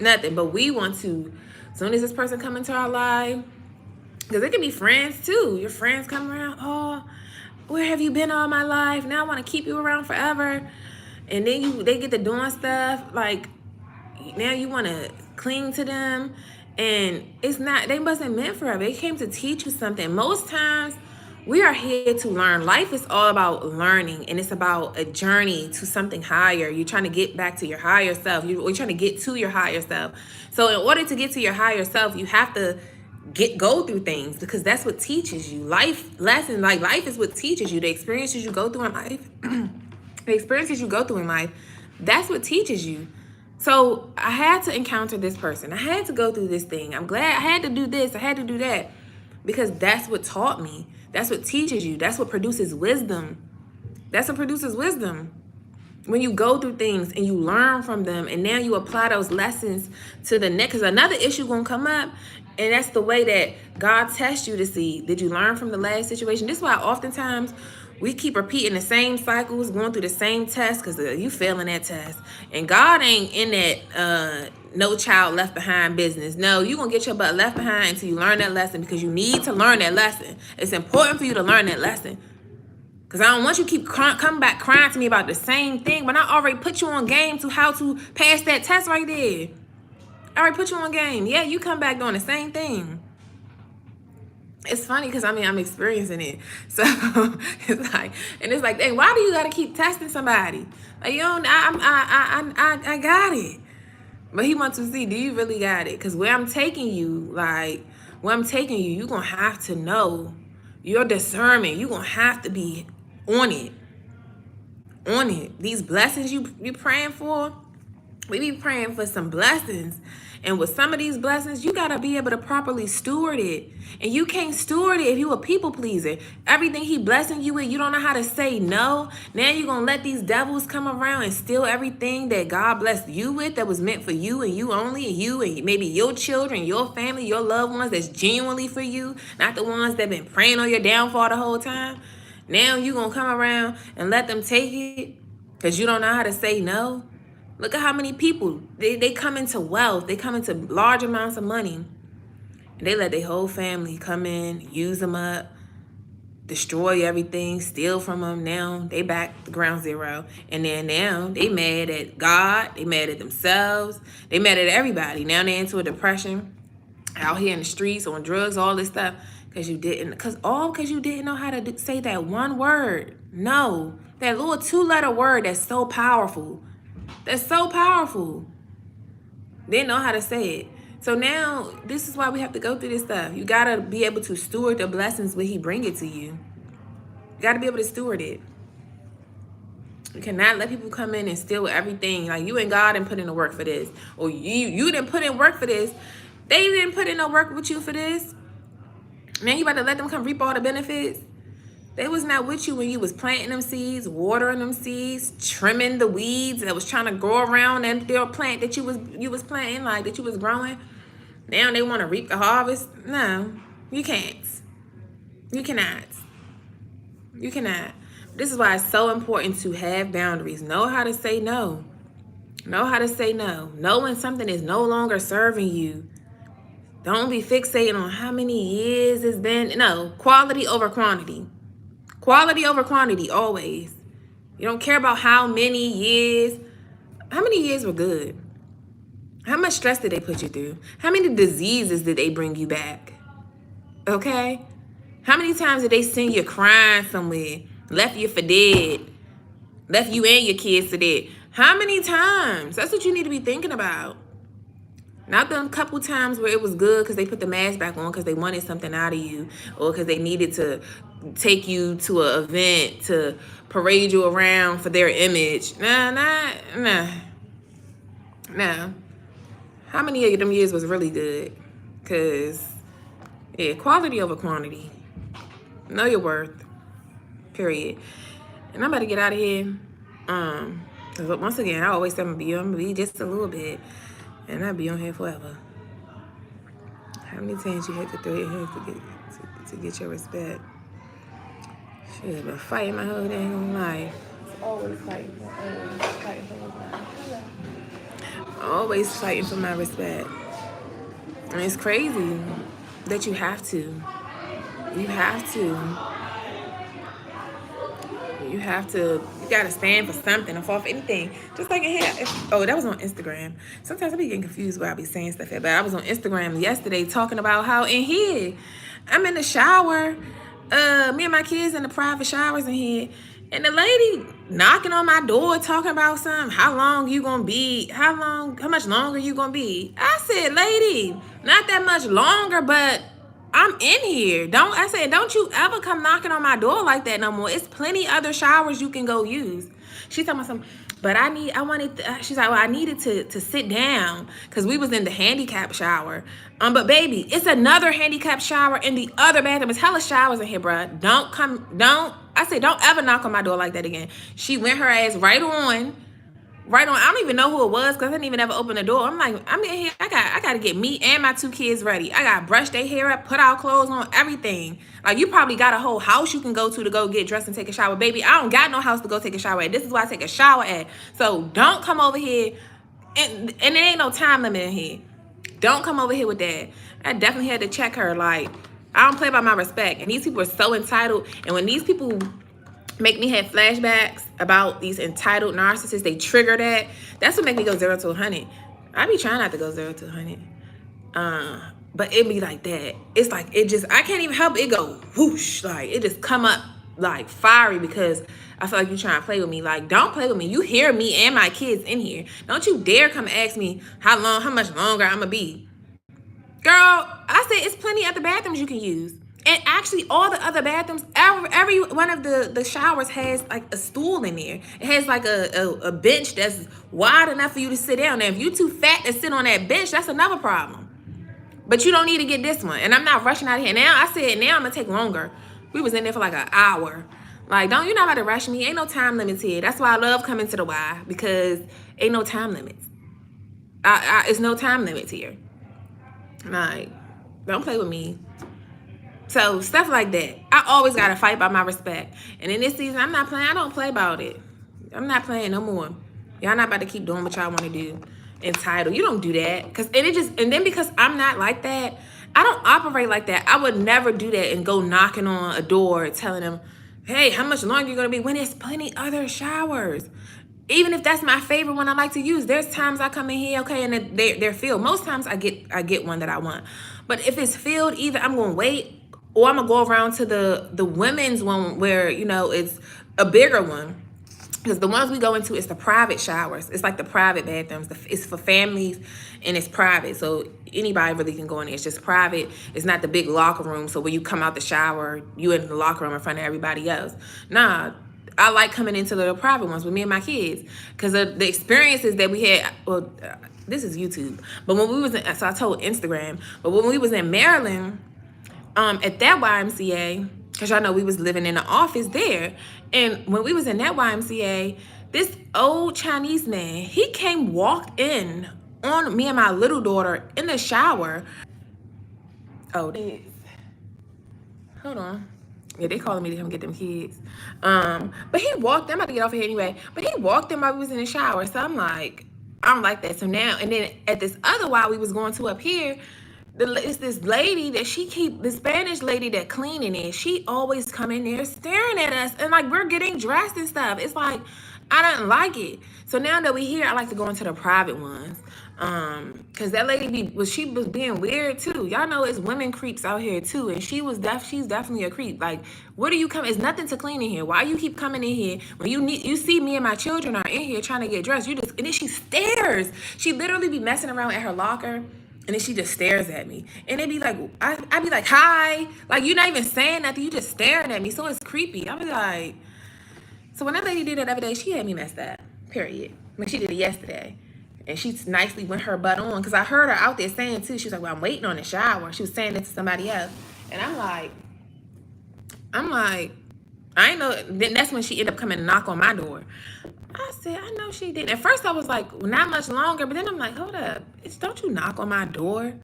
Nothing. But we want to, as soon as this person come into our life, because it can be friends too. Your friends come around. Oh, where have you been all my life? Now I want to keep you around forever. And then they get to doing stuff like, now you want to cling to them, and it's not, they wasn't meant forever. They came to teach you something. Most times we are here to learn. Life is all about learning, and it's about a journey to something higher. You're trying to get back to your higher self. You're trying to get to your higher self. So in order to get to your higher self, you have to go through things, because that's what teaches you. Life lessons, like, life is what teaches you. The experiences you go through in life, that's what teaches you. So I had to encounter this person. I had to go through this thing. I'm glad I had to do this. I had to do that, because that's what taught me. That's what teaches you. That's what produces wisdom. That's what produces wisdom. When you go through things and you learn from them, and now you apply those lessons to the next, because another issue gonna come up, and that's the way that God tests you to see, did you learn from the last situation? This is why oftentimes we keep repeating the same cycles, going through the same test, because you failing that test. And God ain't in that no child left behind business. No, you're going to get your butt left behind until you learn that lesson, because you need to learn that lesson. It's important for you to learn that lesson. Because I don't want you to keep coming back crying to me about the same thing, but I already put you on game to how to pass that test right there. I already put you on game. Yeah, you come back doing the same thing. It's funny because I'm experiencing it. So it's like, dang, why do you gotta keep testing somebody? Like, you don't, I got it. But he wants to see, do you really got it? Because where I'm taking you, you're gonna have to know your discernment. You're gonna have to be on it. On it. These blessings you praying for, we be praying for some blessings. And with some of these blessings, you got to be able to properly steward it. And you can't steward it if you a people pleaser. Everything he blessing you with, you don't know how to say no. Now you're going to let these devils come around and steal everything that God blessed you with, that was meant for you and you only, and you and maybe your children, your family, your loved ones, that's genuinely for you, not the ones that been praying on your downfall the whole time. Now you're going to come around and let them take it because you don't know how to say no. Look at how many people, they come into wealth. They come into large amounts of money. And they let their whole family come in, use them up, destroy everything, steal from them. Now they back to ground zero. And then now they mad at God. They mad at themselves. They mad at everybody. Now they're into a depression, out here in the streets, on drugs, all this stuff. Because you didn't know how to say that one word. No. That little 2-letter word that's so powerful. That's so powerful. They didn't know how to say it. So now, this is why we have to go through this stuff. You got to be able to steward the blessings when he bring it to you. You got to be able to steward it. You cannot let people come in and steal everything. Like, you and God didn't put in the work for this. Or you didn't put in work for this. They didn't put in no work with you for this. Now you about to let them come reap all the benefits? They was not with you when you was planting them seeds, watering them seeds, trimming the weeds that was trying to grow around that their plant that you was planting, like that you was growing. Now they want to reap the harvest. No, you can't. You cannot. You cannot. This is why it's so important to have boundaries. Know how to say no. Know how to say no. Know when something is no longer serving you. Don't be fixated on how many years it's been. No, quality over quantity. Quality over quantity, always. You don't care about how many years. How many years were good? How much stress did they put you through? How many diseases did they bring you back? Okay? How many times did they send you crying somewhere? Left you for dead? Left you and your kids for dead? How many times? That's what you need to be thinking about. Not the couple times where it was good because they put the mask back on because they wanted something out of you, or because they needed to take you to an event to parade you around for their image. Nah. How many of them years was really good? Because, yeah, quality over quantity. Know your worth. Period. And I'm about to get out of here. But once again, I always say I'm gonna be just a little bit. And I'll be on here forever. How many times you had to throw your hands to get your respect? Shit, I've been fighting my whole dang life. Always fighting for always fighting for my respect. And it's crazy that you have to. You gotta stand for something or fall for anything. Just like in here. That was on Instagram. Sometimes I be getting confused where I be saying stuff here. But I was on Instagram yesterday talking about how in here, I'm in the shower. Me and my kids in the private showers in here. And the lady knocking on my door talking about something. How long you gonna be? How much longer you gonna be? I said, lady, not that much longer, but I'm in here. Don't you ever come knocking on my door like that no more. It's plenty other showers you can go use. She's talking about something, but she's like, well, I needed to sit down because we was in the handicap shower. But baby, it's another handicap shower in the other bathroom. It's hella showers in here, bruh. Don't ever knock on my door like that again. She went her ass right on. I don't even know who it was because I didn't even ever open the door. I'm like, I'm in here. I got to get me and my 2 kids ready. I got to brush their hair up, put our clothes on, everything. Like, you probably got a whole house you can go to go get dressed and take a shower. Baby, I don't got no house to go take a shower at. This is why I take a shower at. So don't come over here. And there ain't no time limit in here. Don't come over here with that. I definitely had to check her. Like, I don't play by my respect. And these people are so entitled. And when these people make me have flashbacks about these entitled narcissists, they trigger that. That's what make me go 0 to 100. I be trying not to go 0 to 100. But it be like that. It's like, I can't even help it. It go whoosh. Like, it just come up like fiery because I feel like you're trying to play with me. Like, don't play with me. You hear me and my kids in here. Don't you dare come ask me how much longer I'm gonna be. Girl, I said it's plenty other bathrooms you can use. And actually, all the other bathrooms, every one of the showers has like a stool in there. It has like a bench that's wide enough for you to sit down. Now, if you're too fat to sit on that bench, that's another problem. But you don't need to get this one. And I'm not rushing out of here. Now, I said, now I'm going to take longer. We was in there for like an hour. Like, you're not about to rush me. Ain't no time limits here. That's why I love coming to the Y, because ain't no time limits. It's no time limits here. Like, don't play with me. So, stuff like that. I always got to fight by my respect. And in this season, I'm not playing. I don't play about it. I'm not playing no more. Y'all not about to keep doing what y'all want to do. Entitled. You don't do that. And then because I'm not like that, I don't operate like that. I would never do that and go knocking on a door telling them, hey, how much longer you gonna be, when there's plenty other showers. Even if that's my favorite one I like to use, there's times I come in here, okay, and they're filled. Most times I get one that I want. But if it's filled, either I'm gonna wait or I'm gonna go around to the women's one where, you know, it's a bigger one. Because the ones we go into, it's the private showers. It's like the private bathrooms. It's for families and it's private. So anybody really can go in there. It's just private. It's not the big locker room. So when you come out the shower, you in the locker room in front of everybody else. Nah, I like coming into the private ones with me and my kids. Because the experiences that we had, well, this is YouTube. But when we was in, so I told Instagram. But when we was in Maryland, at that YMCA, because y'all know we was living in the office there. And when we was in that YMCA, this old Chinese man, he came, walked in on me and my little daughter in the shower. Oh, hold on. Yeah, they calling me to come get them kids. But he walked, I'm about to get off here anyway. But he walked in while we was in the shower. So I'm like, I don't like that. So now, and then at this other while we was going to up here, it's this lady that the Spanish lady that cleaning it, she always come in there staring at us, and like we're getting dressed and stuff. It's like, I don't like it. So now that we here, I like to go into the private ones. Cause that lady she was being weird too. Y'all know it's women creeps out here too, and she's definitely a creep. Like, where do you come? It's nothing to clean in here. Why you keep coming in here when you see me and my children are in here trying to get dressed? And then she stares. She literally be messing around at her locker. And then she just stares at me. And it'd be like, I'd be like, hi. Like, you're not even saying nothing. You just staring at me. So it's creepy. I'd be like, so when that lady did it the other day, she had me messed up. Period. When she did it yesterday. And she nicely went her butt on. Because I heard her out there saying, too. She was like, well, I'm waiting on the shower. She was saying it to somebody else. And I'm like, I ain't know. Then that's when she ended up coming to knock on my door. I said, I know she did. At first I was like, well, not much longer. But then I'm like, hold up. Don't you knock on my door?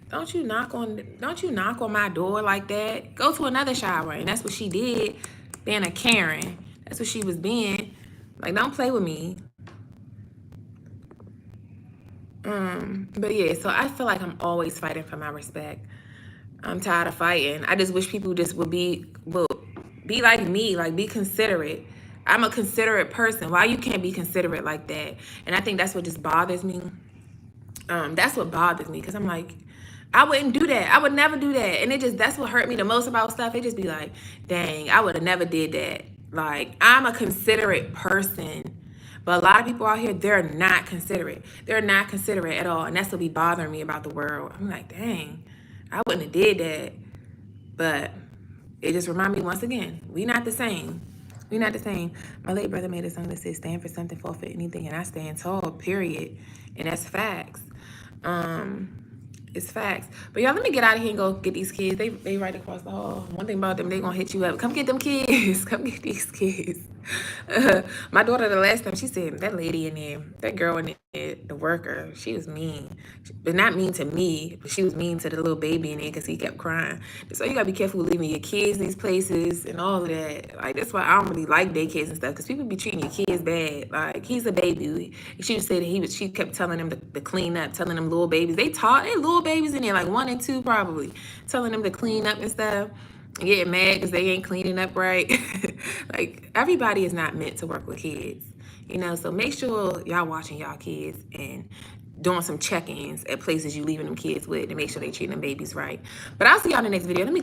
Don't you knock on my door like that? Go to another shower. And that's what she did, being a Karen. That's what she was being. Like, don't play with me. But yeah, so I feel like I'm always fighting for my respect. I'm tired of fighting. I just wish people just would be like me, like be considerate. I'm a considerate person. Why you can't be considerate like that? And I think that's what just bothers me. That's what bothers me, because I'm like, I wouldn't do that. I would never do that. And that's what hurt me the most about stuff. It just be like, dang, I would have never did that. Like, I'm a considerate person. But a lot of people out here, they're not considerate. They're not considerate at all. And that's what be bothering me about the world. I'm like, dang, I wouldn't have did that. But it just remind me once again, we not the same. We not the same. My late brother made a song that says, stand for something, fall for anything. And I stand tall, period. And that's facts. It's facts. But y'all, let me get out of here and go get these kids. They right across the hall. One thing about them, they gonna hit you up. Come get them kids. Come get these kids. My daughter, the last time, she said, that lady in there, that girl in there, the worker, she was mean. But not mean to me, but she was mean to the little baby in there because he kept crying. So you gotta be careful leaving your kids these places and all of that. Like, that's why I don't really like daycares and stuff, because people be treating your kids bad. Like, he's a baby. She said she kept telling them to clean up, telling them little babies. They little babies in there, like 1 and 2 probably, telling them to clean up and stuff. Getting mad because they ain't cleaning up right. Like, everybody is not meant to work with kids, you know. So make sure y'all watching y'all kids and doing some check-ins at places you leaving them kids with to make sure they treat them babies right. But I'll see y'all in the next video. Let me